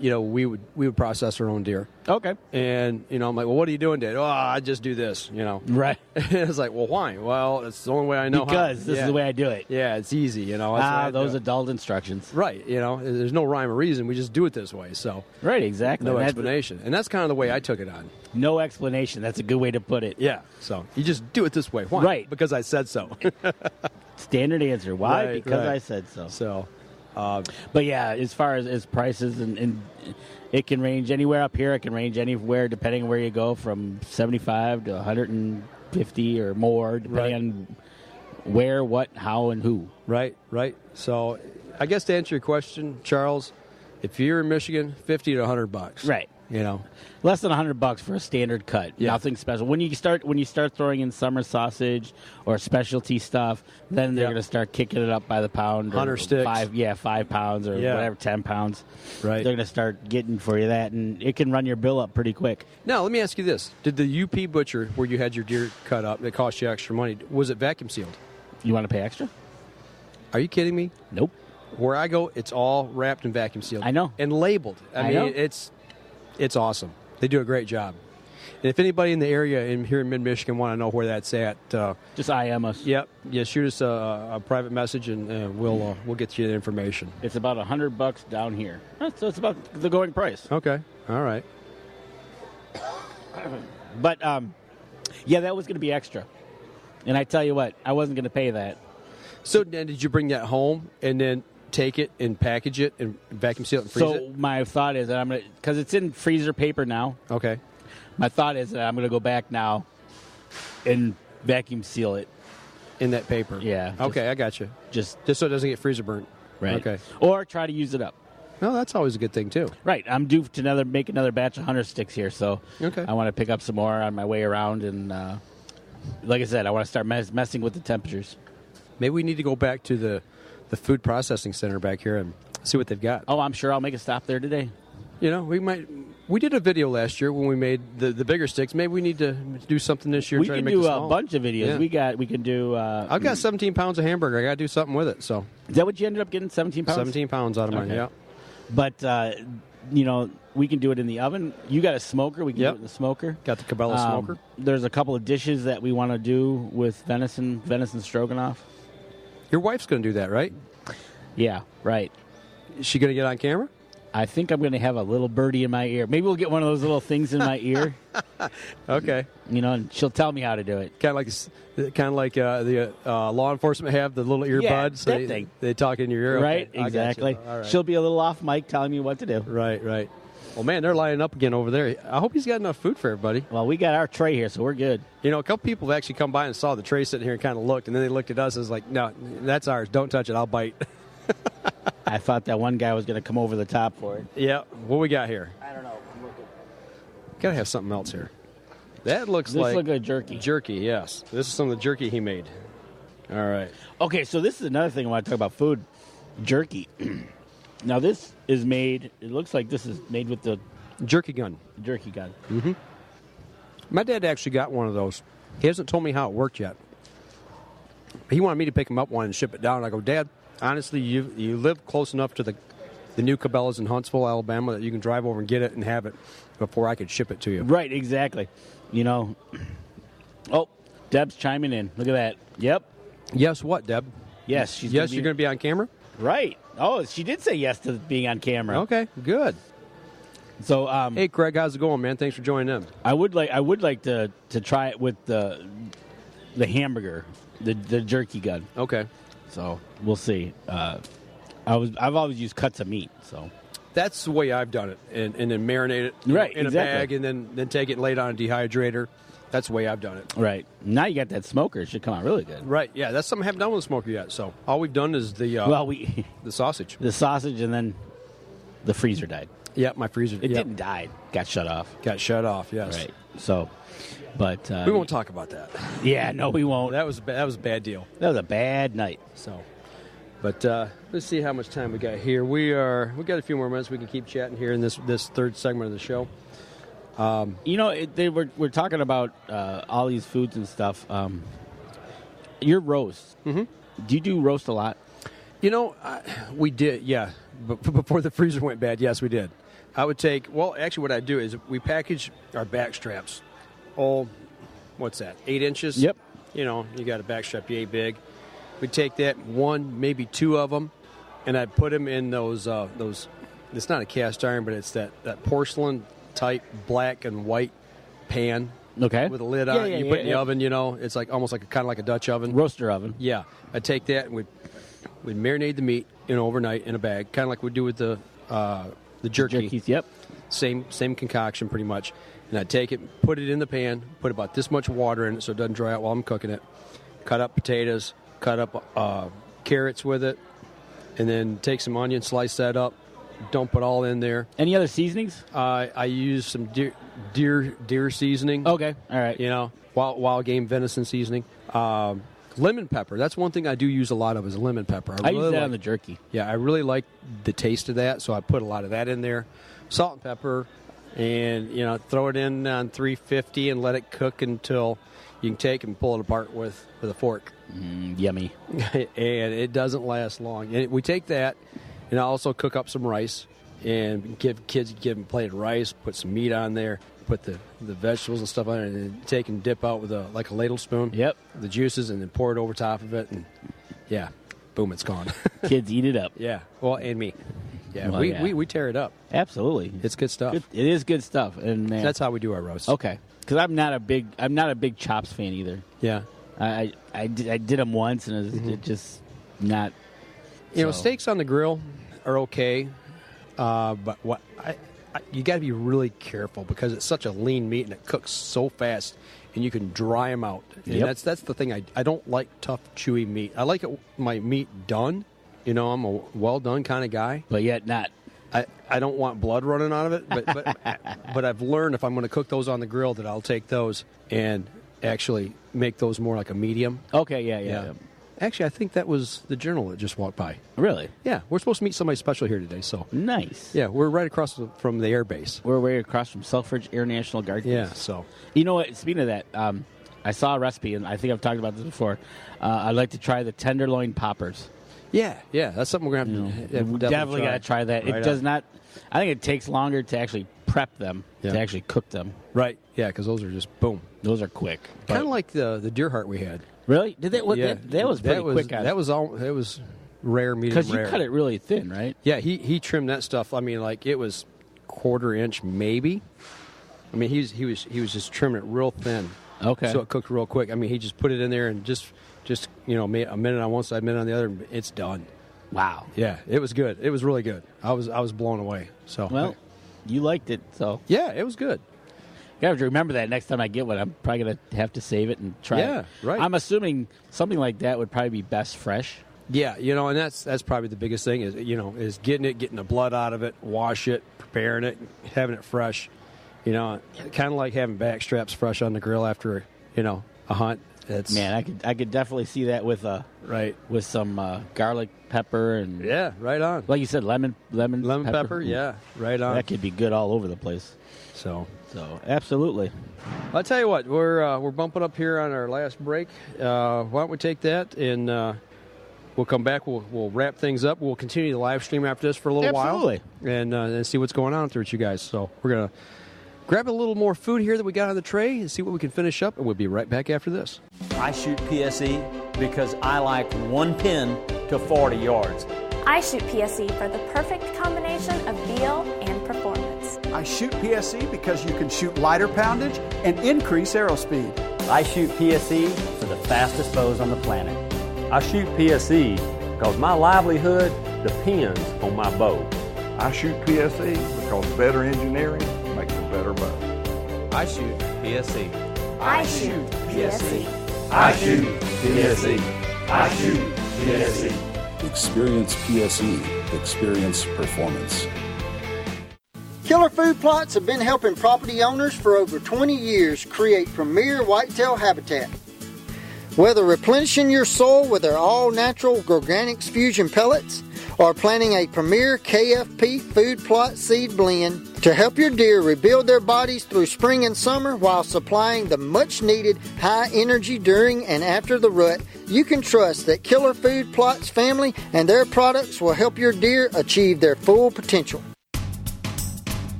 We would process our own deer. Okay. And I'm like, well, what are you doing, Dad? Oh, I just do this, Right. And it's like, well, why? Well, it's the only way I know. Because this is the way I do it. Yeah, it's easy, those adult instructions. Right. There's no rhyme or reason. We just do it this way. So. Right. Exactly. No explanation, and that's kind of the way I took it on. No explanation. That's a good way to put it. Yeah. So you just do it this way. Why? Right. Because I said so. Standard answer. Why? Right, because right. I said so. So. But yeah, as far as prices and it can range anywhere up here. It can range anywhere depending on where you go, from 75 to 150 or more, depending on where, what, how, and who. Right. So, I guess to answer your question, Charles, if you're in Michigan, $50 to $100. Right. Less than $100 for a standard cut. Yeah. Nothing special. When you start throwing in summer sausage or specialty stuff, then they're going to start kicking it up by the pound. 100 sticks. 5 pounds or whatever, 10 pounds. Right. They're going to start getting for you that, and it can run your bill up pretty quick. Now, let me ask you this. Did the UP butcher, where you had your deer cut up, it cost you extra money, was it vacuum sealed? You want to pay extra? Are you kidding me? Nope. Where I go, it's all wrapped and vacuum sealed. I know. And labeled. I mean, it's awesome. They do a great job. And if anybody in the area here in mid-Michigan want to know where that's at, just IM us. Yep. Yeah, shoot us a private message, and we'll get you the information. It's about $100 down here. So it's about the going price. Okay. All right. But, yeah, that was going to be extra. And I tell you what, I wasn't going to pay that. So then did you bring that home and then take it and package it and vacuum seal it and freeze it? So my thought is that I'm going to, because it's in freezer paper now. Okay. My thought is that I'm going to go back now and vacuum seal it. In that paper? Yeah. Okay, I got you. Just so it doesn't get freezer burnt. Right. Okay. Or try to use it up. No, that's always a good thing, too. Right. I'm due to make another batch of hunter sticks here, so okay. I want to pick up some more on my way around. And like I said, I want to start messing with the temperatures. Maybe we need to go back to the food processing center back here and see what they've got. Oh, I'm sure I'll make a stop there today. You know, we did a video last year when we made the bigger sticks. Maybe we need to do something this year. We can do a bunch of videos. Yeah. We can do. I've got 17 pounds of hamburger. I got to do something with it. So is that what you ended up getting? 17 pounds. 17 pounds out of mine. Okay. Yeah. But you know, we can do it in the oven. You got a smoker. We can do it in the smoker. Got the Cabela smoker. There's a couple of dishes that we want to do with venison stroganoff. Your wife's going to do that, right? Yeah. Right. Is she going to get on camera? I think I'm going to have a little birdie in my ear. Maybe we'll get one of those little things in my ear. Okay. You know, and she'll tell me how to do it. Kind of like the law enforcement have the little earbuds. Yeah, that thing. They talk in your ear. Right, Okay. exactly. All right. She'll be a little off mic telling me what to do. Right. Well, man, they're lining up again over there. I hope he's got enough food for everybody. Well, we got our tray here, so we're good. You know, a couple people have actually come by and saw the tray sitting here and kind of looked, and then they looked at us and was like, no, that's ours. Don't touch it. I'll bite. I thought that one guy was going to come over the top for it. Yeah. What we got here? I don't know. I'm looking. Got to have something else here. That looks This like looks like jerky. Jerky, yes. This is some of the jerky he made. All right. Okay, so this is another thing I want to talk about food. Jerky. Now, this is made, it looks like this is made with the Jerky gun. jerky gun. Mm-hmm. My dad actually got one of those. He hasn't told me how it worked yet. He wanted me to pick him up one and ship it down. I go, Dad, honestly, you live close enough to the new Cabela's in Huntsville, Alabama, that you can drive over and get it and have it before I could ship it to you. Right, exactly. You know, oh, Deb's chiming in. Look at that. Yep. Yes, what, Deb? Yes, you're going to be on camera? Right. Oh, she did say yes to being on camera. Okay, good. So, hey, Craig, how's it going, man? Thanks for joining in. I would like to try it with the hamburger, the jerky gun. Okay. So we'll see. I've always used cuts of meat. So that's the way I've done it, and then marinate it in a bag, and then take it and lay it on a dehydrator. That's the way I've done it. Right. Now you got that smoker. It should come out really good. Right. Yeah, that's something I haven't done with the smoker yet. So all we've done is the sausage. The sausage, and then the freezer died. Yeah, my freezer. It didn't die. Got shut off. Got shut off. Yes. Right. So, but we won't talk about that. Yeah. No, we won't. That was a bad deal. That was a bad night. So, but let's see how much time we got here. We got a few more minutes. We can keep chatting here in this third segment of the show. You know, we're talking about all these foods and stuff. Your roast. Mm-hmm. Do you do roast a lot? You know, we did, yeah. But before the freezer went bad, yes, we did. I would take, actually what I do is we package our back straps. What's that, 8 inches? Yep. You know, you got a back strap yay big. We take that, one, maybe 2 of them, and I put them in those, it's not a cast iron, but it's that porcelain type black and white pan. Okay. With a lid on it. You put it in the oven, you know, it's like almost like kind of like a Dutch oven. Roaster oven. Yeah. I take that and we'd marinate the meat overnight in a bag, kind of like we do with the jerky. Jerkies, yep. Same concoction pretty much. And I take it, put it in the pan, put about this much water in it so it doesn't dry out while I'm cooking it. Cut up potatoes, cut up carrots with it, and then take some onion, slice that up, dump it all in there. Any other seasonings? I use some deer seasoning. Okay, all right. You know, Wildgame venison seasoning. Lemon pepper. That's one thing I do use a lot of is lemon pepper. I use that on the jerky. Yeah, I really like the taste of that, so I put a lot of that in there. Salt and pepper, and, you know, throw it in on 350 and let it cook until you can take and pull it apart with a fork. Yummy. And it doesn't last long. And we take that, and I also cook up some rice and give them a plate of rice, put some meat on there, put the vegetables and stuff on it, and then take and dip out with a ladle spoon. Yep. The juices, and then pour it over top of it, and yeah, boom, it's gone. Kids eat it up. Yeah. Well, and me. Yeah, well, we tear it up. Absolutely. It's good stuff. It is good stuff. And that's how we do our roast. Okay. because I'm not a big chops fan either. Yeah. I did them once, and it just not. You know, steaks on the grill are okay, but what you got to be really careful because it's such a lean meat and it cooks so fast, and you can dry them out. And that's the thing. I don't like tough, chewy meat. I like my meat done. You know, I'm a well done kind of guy, but yet not. I don't want blood running out of it, but I've learned if I'm going to cook those on the grill that I'll take those and actually make those more like a medium. Okay, yeah. Actually, I think that was the Journal that just walked by. Really? Yeah, we're supposed to meet somebody special here today. So nice. Yeah, we're right across from the air base. We're right across from Selfridge Air National Guard. Yeah. So you know what? Speaking of that, I saw a recipe, and I think I've talked about this before. I'd like to try the tenderloin poppers. Yeah, that's something we're going to have to definitely got to try that. Right, it does not. I think it takes longer to actually prep them to actually cook them. Right. Yeah, because those are just boom. Those are quick. Kind of like the deer heart we had. Really? Did that? That was pretty quick. That was rare, medium rare. Because you cut it really thin, right? Yeah, he trimmed that stuff. I mean, like it was 1/4 inch maybe. I mean, he was just trimming it real thin. Okay. So it cooked real quick. I mean, he just put it in there and just made a minute on one side, a minute on the other. It's done. Wow. Yeah, it was good. It was really good. I was blown away. So well, you liked it, so yeah, it was good. You have to remember that next time I get one. I'm probably going to have to save it and try it. Yeah, right. I'm assuming something like that would probably be best fresh. Yeah, and that's probably the biggest thing is getting the blood out of it, wash it, preparing it, having it fresh. Kind of like having back straps fresh on the grill after a hunt. Man, I could definitely see that with with some garlic pepper and right on. Like you said, lemon pepper. Yeah, right on. That could be good all over the place. So absolutely. I'll tell you what, we're bumping up here on our last break. Why don't we take that and we'll come back. We'll wrap things up. We'll continue the live stream after this for a little while and see what's going on with you guys. So we're gonna grab a little more food here that we got on the tray and see what we can finish up, and we'll be right back after this. I shoot PSE because I like one pin to 40 yards. I shoot PSE for the perfect combination of feel and performance. I shoot PSE because you can shoot lighter poundage and increase arrow speed. I shoot PSE for the fastest bows on the planet. I shoot PSE because my livelihood depends on my bow. I shoot PSE because better engineering makes a better bow. I shoot PSE. I shoot PSE. I shoot PSE. I shoot PSE. Experience PSE. Experience performance. Killer Food Plots have been helping property owners for over 20 years create premier whitetail habitat. Whether replenishing your soil with their all-natural Organics Fusion pellets or planting a premier KFP food plot seed blend to help your deer rebuild their bodies through spring and summer while supplying the much-needed high energy during and after the rut, you can trust that Killer Food Plots family and their products will help your deer achieve their full potential.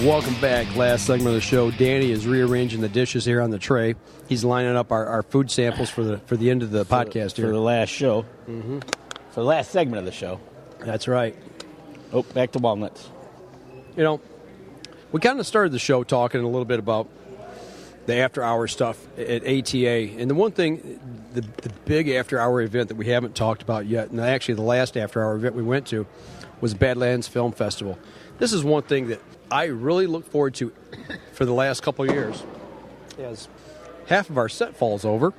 Welcome back. Last segment of the show. Danny is rearranging the dishes here on the tray. He's lining up our food samples for the end of the podcast here. For the last show. Mm-hmm. For the last segment of the show. That's right. Oh, back to walnuts. We kind of started the show talking a little bit about the after-hour stuff at ATA. And the one thing, the big after-hour event that we haven't talked about yet, and actually the last after-hour event we went to, was Badlands Film Festival. This is one thing that I really look forward to for the last couple of years, as half of our set falls over.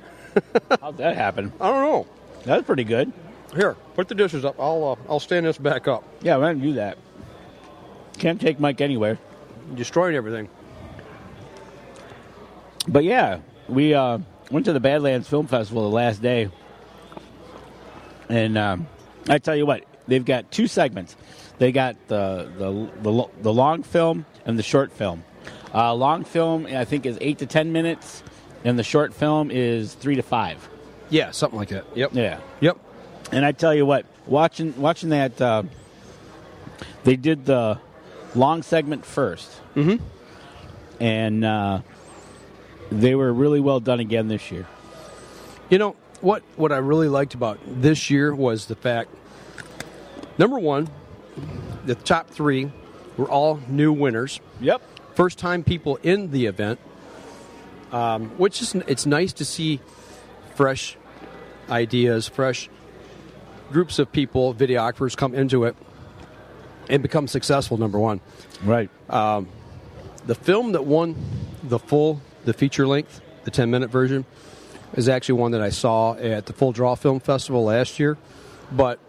How'd that happen? I don't know. That's pretty good. Here, put the dishes up. I'll stand this back up. Yeah, we're going to do that. Can't take Mike anywhere. Destroying everything. But yeah, we went to the Badlands Film Festival the last day. And I tell you what, they've got two segments. They got the long film and the short film. Long film, I think, is 8 to 10 minutes, and the short film is 3 to 5. Yeah, something like that. Yep. Yeah. Yep. And I tell you what, watching that, they did the long segment first. Mm-hmm. And they were really well done again this year. You know, what I really liked about this year was the fact, number one, the top 3 were all new winners. Yep. First-time people in the event, which is it's nice to see fresh ideas, fresh groups of people, videographers come into it and become successful, number one. Right. The film that won the feature length, the 10-minute version, is actually one that I saw at the Full Draw Film Festival last year, but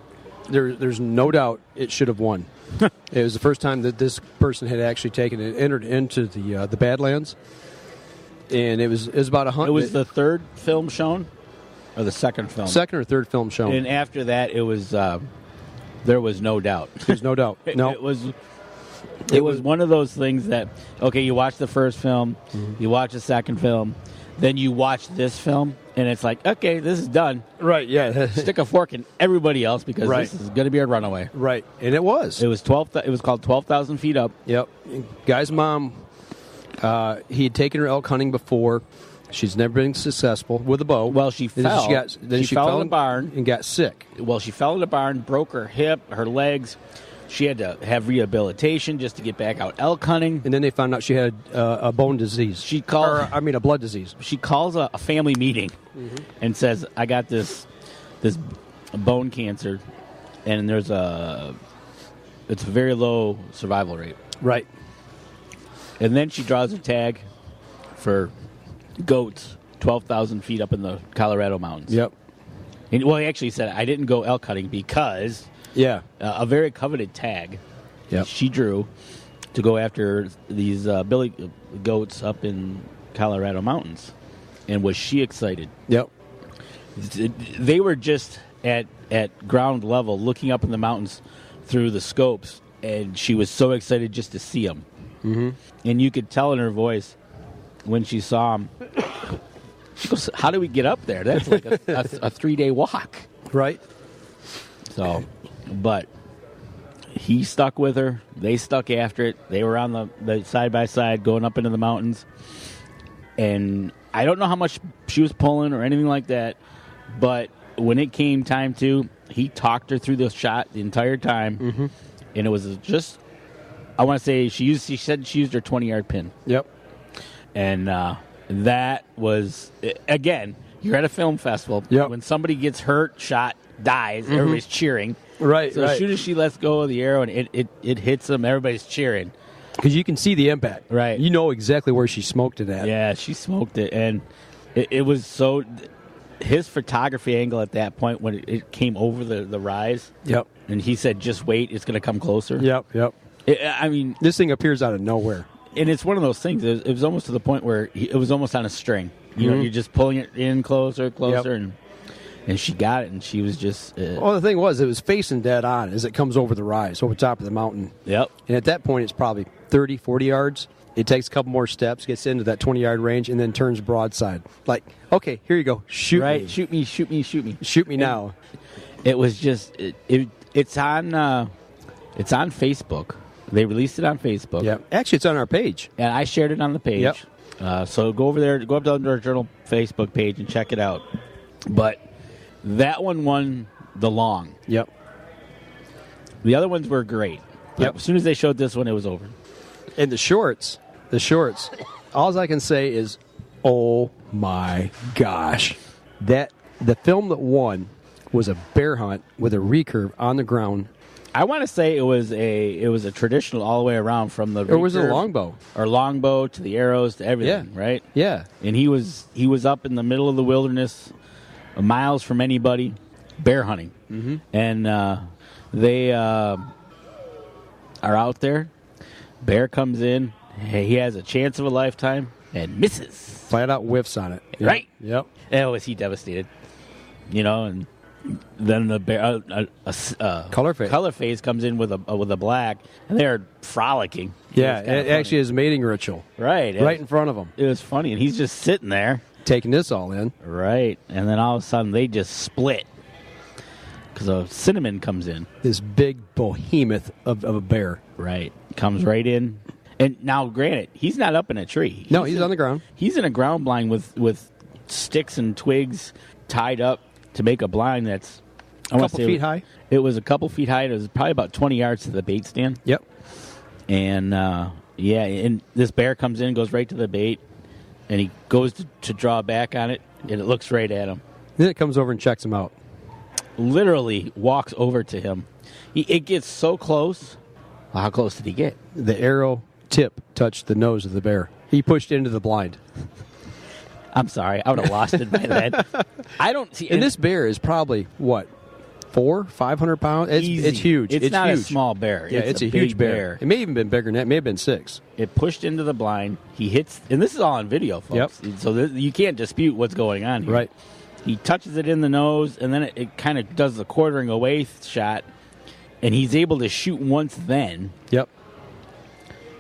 there's no doubt it should have won. It was the first time that this person had actually taken and entered into the Badlands, and it was about 100. It was the third film shown, or the second film? Second or third film shown. And after that, it was there was no doubt. There's no doubt. No, it was one of those things that, okay, you watch the first film, you watch the second film, then you watch this film, and it's like, okay, this is done. Right, yeah. Stick a fork in everybody else because this is going to be a runaway. Right, and it was. It was called 12,000 Feet Up. Yep. Guy's mom, he had taken her elk hunting before. She's never been successful with a bow. Well, she fell. She fell in the barn and got sick. Well, she fell in the barn, broke her hip, her legs. She had to have rehabilitation just to get back out elk hunting. And then they found out she had a bone disease. A blood disease. She calls a family meeting and says, I got this bone cancer, and it's a very low survival rate. Right. And then she draws a tag for goats 12,000 feet up in the Colorado mountains. Yep. And, well, he actually said, I didn't go elk hunting because... Yeah. A very coveted tag Yep. she drew to go after these billy goats up in Colorado mountains. And was she excited? Yep. They were just at ground level looking up in the mountains through the scopes, and she was so excited just to see them. Mm-hmm. And you could tell in her voice when she saw them, she goes, how do we get up there? That's like a 3-day walk. Right. So... But he stuck with her. They stuck after it. They were on the side-by-side going up into the mountains. And I don't know how much she was pulling or anything like that, but when it came time to, he talked her through the shot the entire time. Mm-hmm. And it was just, I want to say, she said she used her 20-yard pin. Yep. And that was, again, you're at a film festival. Yep. When somebody gets hurt, shot, dies, everybody's cheering. Right, so as soon as she lets go of the arrow and it hits them, everybody's cheering. Because you can see the impact. Right. You know exactly where she smoked it at. Yeah, she smoked it. And it was so... His photography angle at that point when it came over the rise. Yep. And he said, just wait, it's going to come closer. Yep. I mean... This thing appears out of nowhere. And it's one of those things. It was almost to the point where it was almost on a string. You know, you're just pulling it in closer, and she got it, and she was just... Well, the thing was, it was facing dead on as it comes over the rise, over top of the mountain. Yep. And at that point, it's probably 30, 40 yards. It takes a couple more steps, gets into that 20-yard range, and then turns broadside. Like, okay, here you go. Shoot me. Shoot me. Shoot me now. It was just... It's on Facebook. They released it on Facebook. Yeah. Actually, it's on our page. And I shared it on the page. Yep. So go over there, go up to the Outdoor Journal Facebook page and check it out. But that one won the long. Yep. The other ones were great. Yep. As soon as they showed this one, it was over. And the shorts, all I can say is, oh my gosh. The film that won was a bear hunt with a recurve on the ground. I want to say it was a traditional all the way around from the Or was it a longbow? Or longbow to the arrows to everything, right? Yeah. And he was up in the middle of the wilderness, miles from anybody, bear hunting. Mm-hmm. And they are out there. Bear comes in. He has a chance of a lifetime and misses. Flat out whiffs on it. Yep. Right? Yep. Oh, was he devastated? You know, and then the bear, color phase comes in with a black, and they're frolicking. Yeah, it actually is mating ritual. Right in front of him. It was funny, and he's just sitting there taking this all in. Right, and then all of a sudden they just split because a cinnamon comes in. This big behemoth of a bear. Right, comes right in, And now, granted, he's not up in a tree. He's on the ground. He's in a ground blind with sticks and twigs tied up to make a blind that's a couple feet high. It was a couple feet high. It was probably about 20 yards to the bait stand. Yep. And, and this bear comes in, goes right to the bait, and he goes to draw back on it, and it looks right at him. Then it comes over and checks him out. Literally walks over to him. It gets so close. Well, how close did he get? The arrow tip touched the nose of the bear. He pushed into the blind. I'm sorry. I would have lost it by then. I don't see. And this bear is probably, 500 pounds? It's huge. It's not huge. A small bear. Yeah, it's a huge bear. It may even been bigger than that. It may have been 6. It pushed into the blind. He hits, and this is all on video, folks. Yep. So you can't dispute what's going on here. Right. He touches it in the nose, and then it kind of does the quartering away shot, and he's able to shoot once then. Yep.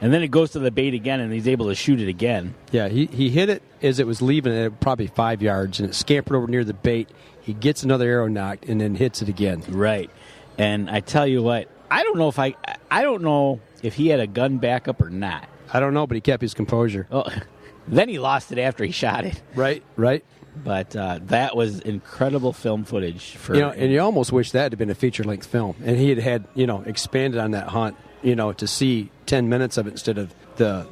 And then it goes to the bait again, and he's able to shoot it again. Yeah, he hit it as it was leaving at probably 5 yards, and it scampered over near the bait. He gets another arrow knocked, and then hits it again. Right. And I tell you what, I don't know if he had a gun backup or not. I don't know, but he kept his composure. Oh, then he lost it after he shot it. Right. But that was incredible film footage for and you almost wish that had been a feature-length film, and he had expanded on that hunt, to see 10 minutes of it instead of the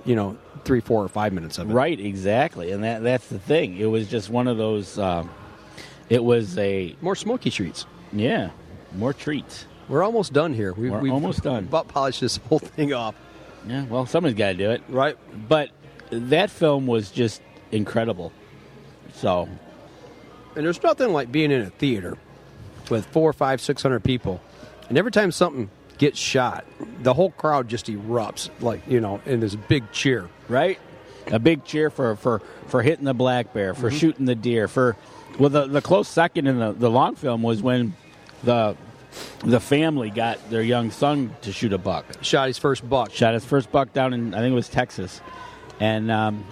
3, 4, or 5 minutes of it. Right, exactly, and that's the thing. It was just one of those. It was a more smoky treats. Yeah, more treats. We're almost done here. We're almost done. About polished this whole thing off. Yeah, well, somebody's got to do it, right? But that film was just incredible. So, and there's nothing like being in a theater with 400, 500, 600 people, and every time something gets shot, the whole crowd just erupts, in this big cheer. Right? A big cheer for hitting the black bear, for shooting the deer. The close second in the long film was when the family got their young son to shoot a buck. Shot his first buck down in, I think it was Texas. And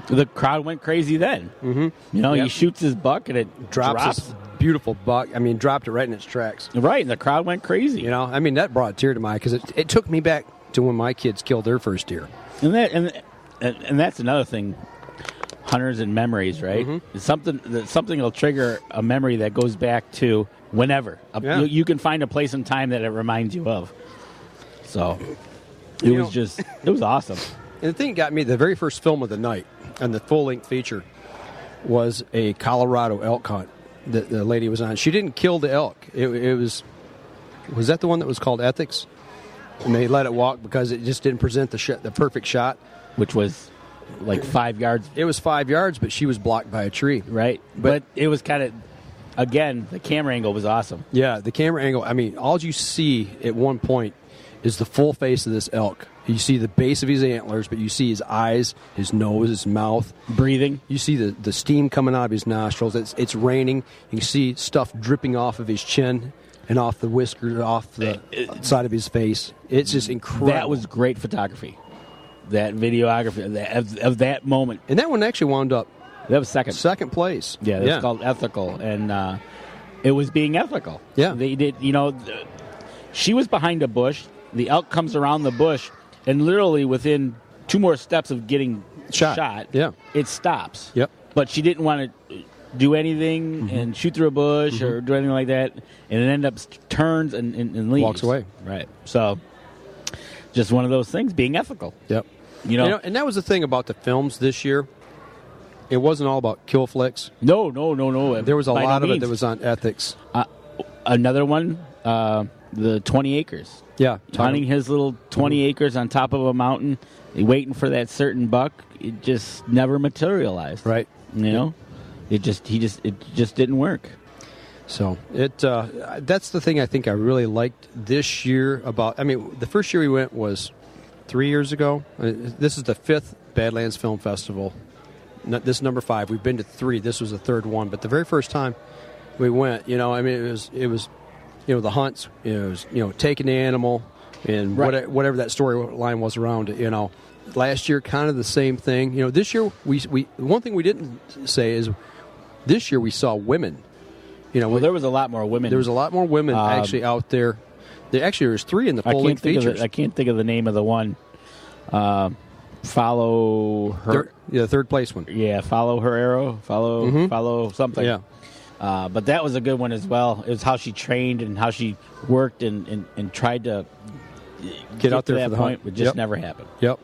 the crowd went crazy then. Mm-hmm. He shoots his buck and it drops. This beautiful buck. I mean, dropped it right in its tracks. Right, and the crowd went crazy. That brought a tear to my eye because it took me back to when my kids killed their first deer. And that's another thing. Hunters and memories, right? Mm-hmm. Something will trigger a memory that goes back to whenever. You can find a place and time that it reminds you of. So it was awesome. And the thing that got me, the very first film of the night and the full-length feature was a Colorado elk hunt that the lady was on. She didn't kill the elk. It was that the one that was called Ethics? And they let it walk because it just didn't present the perfect shot. Which was like 5 yards. It was 5 yards, but she was blocked by a tree. Right. But it was kind of, again, the camera angle was awesome. Yeah, the camera angle. I mean, all you see at one point is the full face of this elk. You see the base of his antlers, but you see his eyes, his nose, his mouth. Breathing. You see the steam coming out of his nostrils. It's raining. You can see stuff dripping off of his chin and off the whiskers, off the side of his face. It's just incredible. That was great photography. That videography of that moment. And that one actually wound up. That was second. Second place. Yeah, that's called ethical. And it was being ethical. Yeah. They did, she was behind a bush. The elk comes around the bush. And literally within 2 more steps of getting shot, it stops. Yep. But she didn't want to do anything and shoot through a bush or do anything like that. And it ended up turns and leaves. Walks away. Right. So, just one of those things, being ethical. Yep. And that was the thing about the films this year. It wasn't all about kill flicks. No. There was a lot of it that was on ethics. Another one, the 20 acres. Yeah. Hunting his little 20 acres on top of a mountain, waiting for that certain buck. It just never materialized. Right. It just didn't work. So that's the thing I think I really liked this year about. I mean, the first year we went was 3 years ago. This is the 5th Badlands Film Festival. This is number 5. We've been to 3. This was the 3rd one. But the very first time we went, it was the hunts. It was taking the animal and whatever that storyline was around it. Last year, kind of the same thing. This year we one thing we didn't say is this year we saw women. Well, there was a lot more women. There was a lot more women actually out there. There was 3 in the full-length features. I can't think of the name of the one. follow her. Third place one. Yeah, follow her arrow. Follow something. Yeah. But that was a good one as well. It was how she trained and how she worked and tried to get out there to that for the point, hunt. but just never happened. Yep.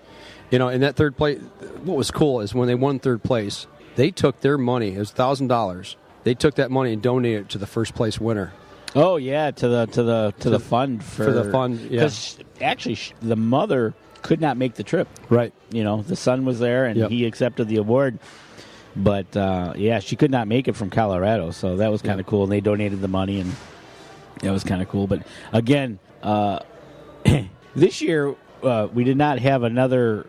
In that third place, what was cool is when they won third place, they took their money. It was $1,000. They took that money and donated it to the first place winner. Oh yeah, to the fund for the fund. Yeah. Because actually, the mother could not make the trip. Right. The son was there and he accepted the award. But, she could not make it from Colorado, so that was kind of cool. And they donated the money, and that was kind of cool. But, again, this year we did not have another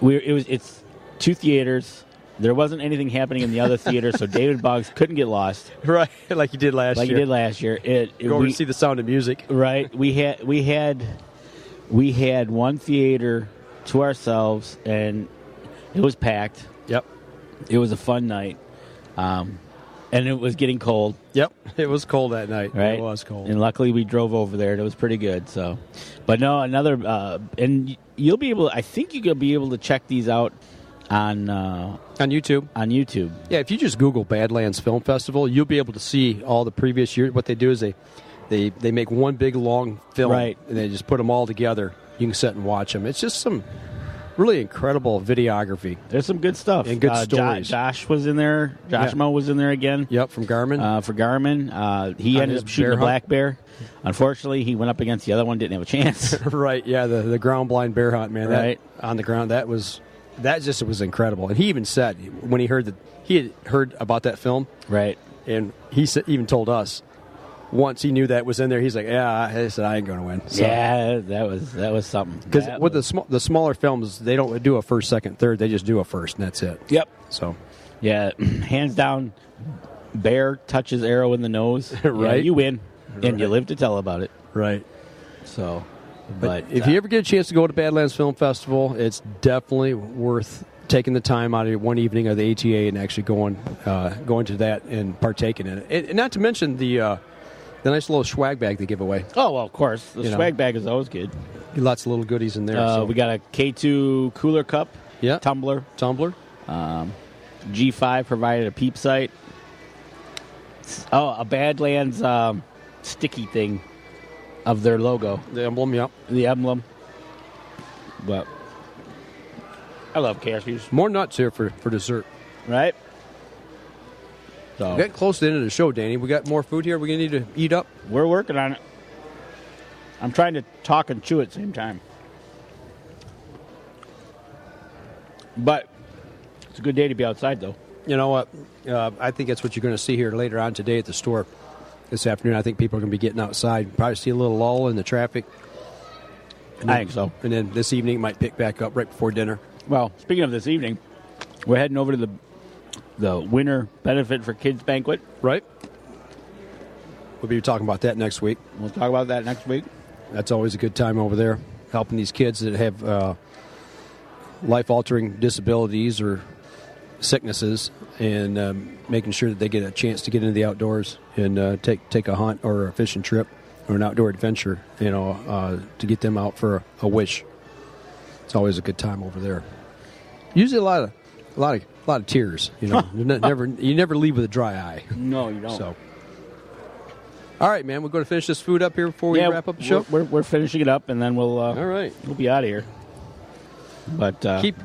it's 2 theaters. There wasn't anything happening in the other theater, so David Boggs couldn't get lost. Right, like you did last year. Like you did last year. Go over to see The Sound of Music. Right. We had one theater to ourselves, and it was packed. Yep. It was a fun night. And it was getting cold. Yep. It was cold that night. Right? It was cold. And luckily we drove over there, and it was pretty good. So, but no, and you'll be able, I think you'll be able to check these out on YouTube. On YouTube. Yeah, if you just Google Badlands Film Festival, you'll be able to see all the previous years. What they do is they make one big long film, right, and they just put them all together. You can sit and watch them. It's just some really incredible videography. There's some good stuff. And good stories. Josh was in there. Joshua was in there again. Yep, from Garmin. For Garmin. He ended up shooting a black bear. Unfortunately, he went up against the other one, didn't have a chance. Right, yeah, the ground blind bear hunt, man. Right. That, on the ground, that was incredible. And he even said, when he had heard about that film, right, and he even told us, once he knew that was in there, he's like, I said, I ain't going to win. So, yeah, that was something. Because with the smaller films, they don't do a first, second, third. They just do a first, and that's it. Yep. So, yeah, hands down, bear touches arrow in the nose. Right. Yeah, you win, and right, you live to tell about it. Right. So, but if you ever get a chance to go to Badlands Film Festival, it's definitely worth taking the time out of one evening of the ATA and actually going to that and partaking in it. And not to mention the nice little swag bag they give away. Oh, well, of course. The swag bag is always good. Lots of little goodies in there. So. We got a K2 cooler cup. Yeah. Tumbler. G5 provided a peep sight. Oh, a Badlands sticky thing of their logo. The emblem, yep. The emblem. But I love KSPs. More nuts here for dessert. Right? So. We're getting close to the end of the show, Danny. We got more food here we're going to need to eat up. We're working on it. I'm trying to talk and chew at the same time. But it's a good day to be outside, though. You know what? I think that's what you're going to see here later on today at the store this afternoon. I think people are going to be getting outside. Probably see a little lull in the traffic. I think so. And then this evening might pick back up right before dinner. Well, speaking of this evening, we're heading over to the winter benefit for kids banquet. Right. We'll be talking about that next week. We'll talk about that next week. That's always a good time over there, helping these kids that have life-altering disabilities or sicknesses, and making sure that they get a chance to get into the outdoors and take a hunt or a fishing trip or an outdoor adventure, to get them out for a wish. It's always a good time over there. Usually a lot of tears. You never leave with a dry eye. No, you don't. So, all right, man, we're going to finish this food up here before we wrap up the show. We're finishing it up, and then we'll all right, we'll be out of here. But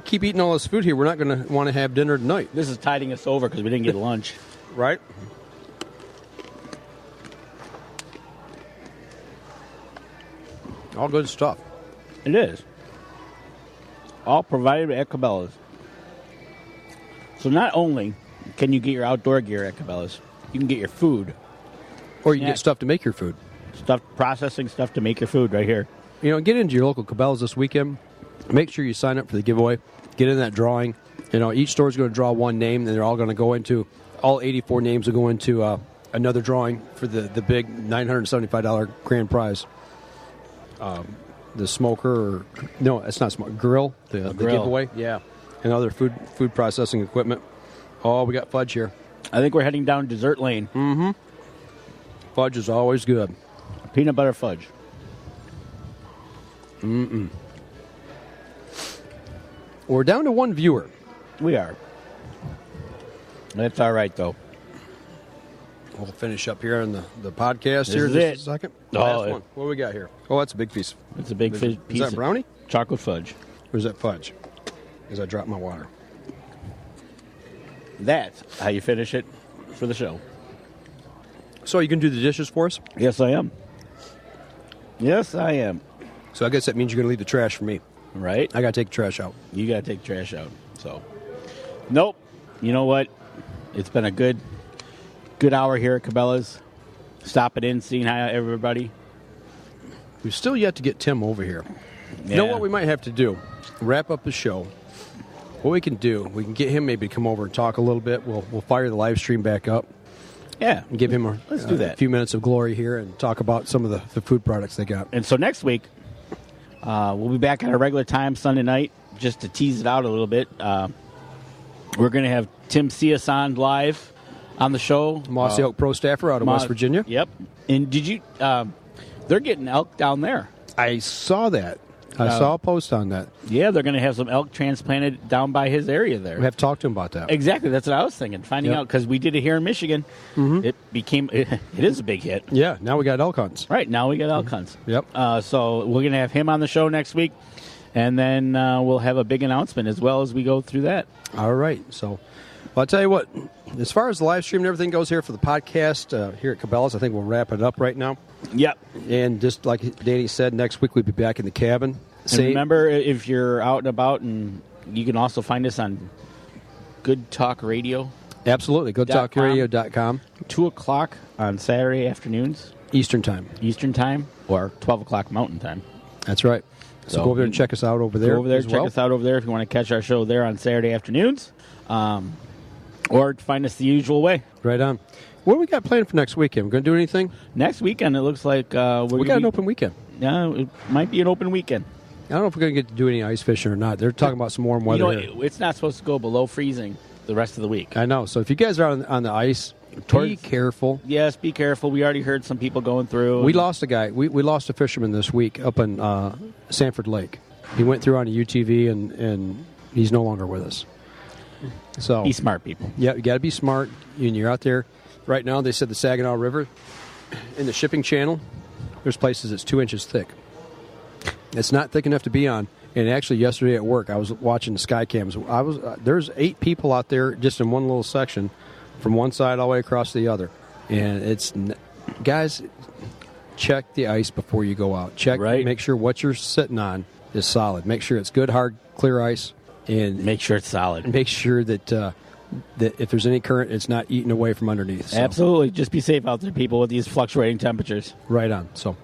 keep eating all this food here. We're not going to want to have dinner tonight. This is tiding us over because we didn't get lunch. Right. All good stuff. It is. All provided at Cabela's. So not only can you get your outdoor gear at Cabela's, you can get your food. Or you can get stuff to make your food. Processing stuff to make your food right here. Get into your local Cabela's this weekend. Make sure you sign up for the giveaway. Get in that drawing. Each store is going to draw one name, and they're all going to go into, all 84 names will go into another drawing for the big $975 grand prize. The smoker, no, it's not smoker, grill, the giveaway. Yeah. And other food processing equipment. Oh, we got fudge here. I think we're heading down dessert lane. Mm-hmm. Fudge is always good. Peanut butter fudge. Mm-mm. We're down to one viewer. We are. That's all right, though. We'll finish up here on the podcast here in just a second. Last one. What do we got here? Oh, that's a big piece. It's a big piece. Is that brownie? Chocolate fudge. Or is that fudge? As I drop my water. That's how you finish it for the show. So you can do the dishes for us? Yes, I am. Yes, I am. So I guess that means you're going to leave the trash for me. Right. I got to take the trash out. You got to take the trash out. So, nope. You know what? It's been a good hour here at Cabela's. Stopping in, seeing hi everybody. We've still yet to get Tim over here. Yeah. You know what we might have to do? Wrap up the show. What we can do, we can get him maybe to come over and talk a little bit. We'll fire the live stream back up. Yeah. And give him Let's do that. A few minutes of glory here and talk about some of the food products they got. And so next week, we'll be back at our regular time Sunday night, just to tease it out a little bit. We're going to have Tim Cias on live on the show. Mossy Oak Pro staffer out of West Virginia. Yep. And did you? They're getting elk down there. I saw that. I saw a post on that. Yeah, they're going to have some elk transplanted down by his area there. We have to talk to him about that. Exactly. That's what I was thinking. Finding out, because we did it here in Michigan. Mm-hmm. It is a big hit. Yeah, now we got elk hunts. Right, now we got elk hunts. Yep. So we're going to have him on the show next week, and then we'll have a big announcement as well as we go through that. All right. So well, I'll tell you what, as far as the live stream and everything goes here for the podcast here at Cabela's, I think we'll wrap it up right now. Yep. And just like Danny said, next week we'll be back in the cabin. And remember, if you're out and about, and you can also find us on Good Talk Radio. Absolutely. GoodTalkRadio.com. 2 o'clock on Saturday afternoons. Eastern Time. Or 12 o'clock Mountain Time. That's right. So go over there and check us out over there. Go over there and check us out over there if you want to catch our show there on Saturday afternoons. Or find us the usual way. Right on. What do we got planned for next weekend? We're going to do anything? Next weekend, it looks like we got an open weekend. Yeah, it might be an open weekend. I don't know if we're going to get to do any ice fishing or not. They're talking about some warm weather here. It's not supposed to go below freezing the rest of the week. I know. So if you guys are on the ice, be careful. Yes, be careful. We already heard some people going through. We lost a guy. We lost a fisherman this week up in Sanford Lake. He went through on a UTV, and he's no longer with us. So be smart, people. Yeah, you got to be smart. And you're out there. Right now, they said the Saginaw River in the shipping channel, there's places that's 2 inches thick. It's not thick enough to be on. And actually, yesterday at work, I was watching the sky cams. There's 8 people out there just in one little section, from one side all the way across the other. And guys, check the ice before you go out. Check, make sure what you're sitting on is solid. Make sure it's good, hard, clear ice, and make sure it's solid. Make sure that if there's any current, it's not eaten away from underneath. So. Absolutely, just be safe out there, people, with these fluctuating temperatures. Right on. So.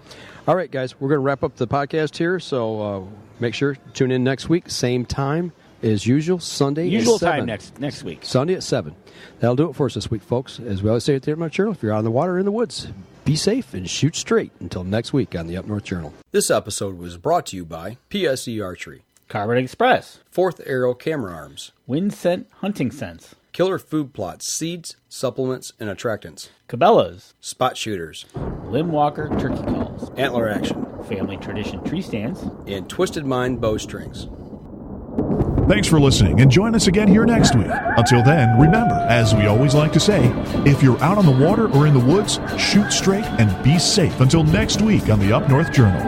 All right, guys, we're going to wrap up the podcast here, so make sure tune in next week, same time as usual, Sunday at 7. Time next week. Sunday at 7. That'll do it for us this week, folks. As we always say at the Up North Journal, if you're out in the water or in the woods, be safe and shoot straight. Until next week on the Up North Journal. This episode was brought to you by PSE Archery, Carbon Express, Fourth Arrow Camera Arms, Windscent Hunting Sense, Killer Food Plots, Seeds, Supplements, and Attractants, Cabela's, Spot Shooters, Limb Walker Turkey Calls, Antler Action, Family Tradition Tree Stands, and Twisted Mind Bowstrings. Thanks for listening, and join us again here next week. Until then, remember, as we always like to say, if you're out on the water or in the woods, shoot straight and be safe. Until next week on the Up North Journal.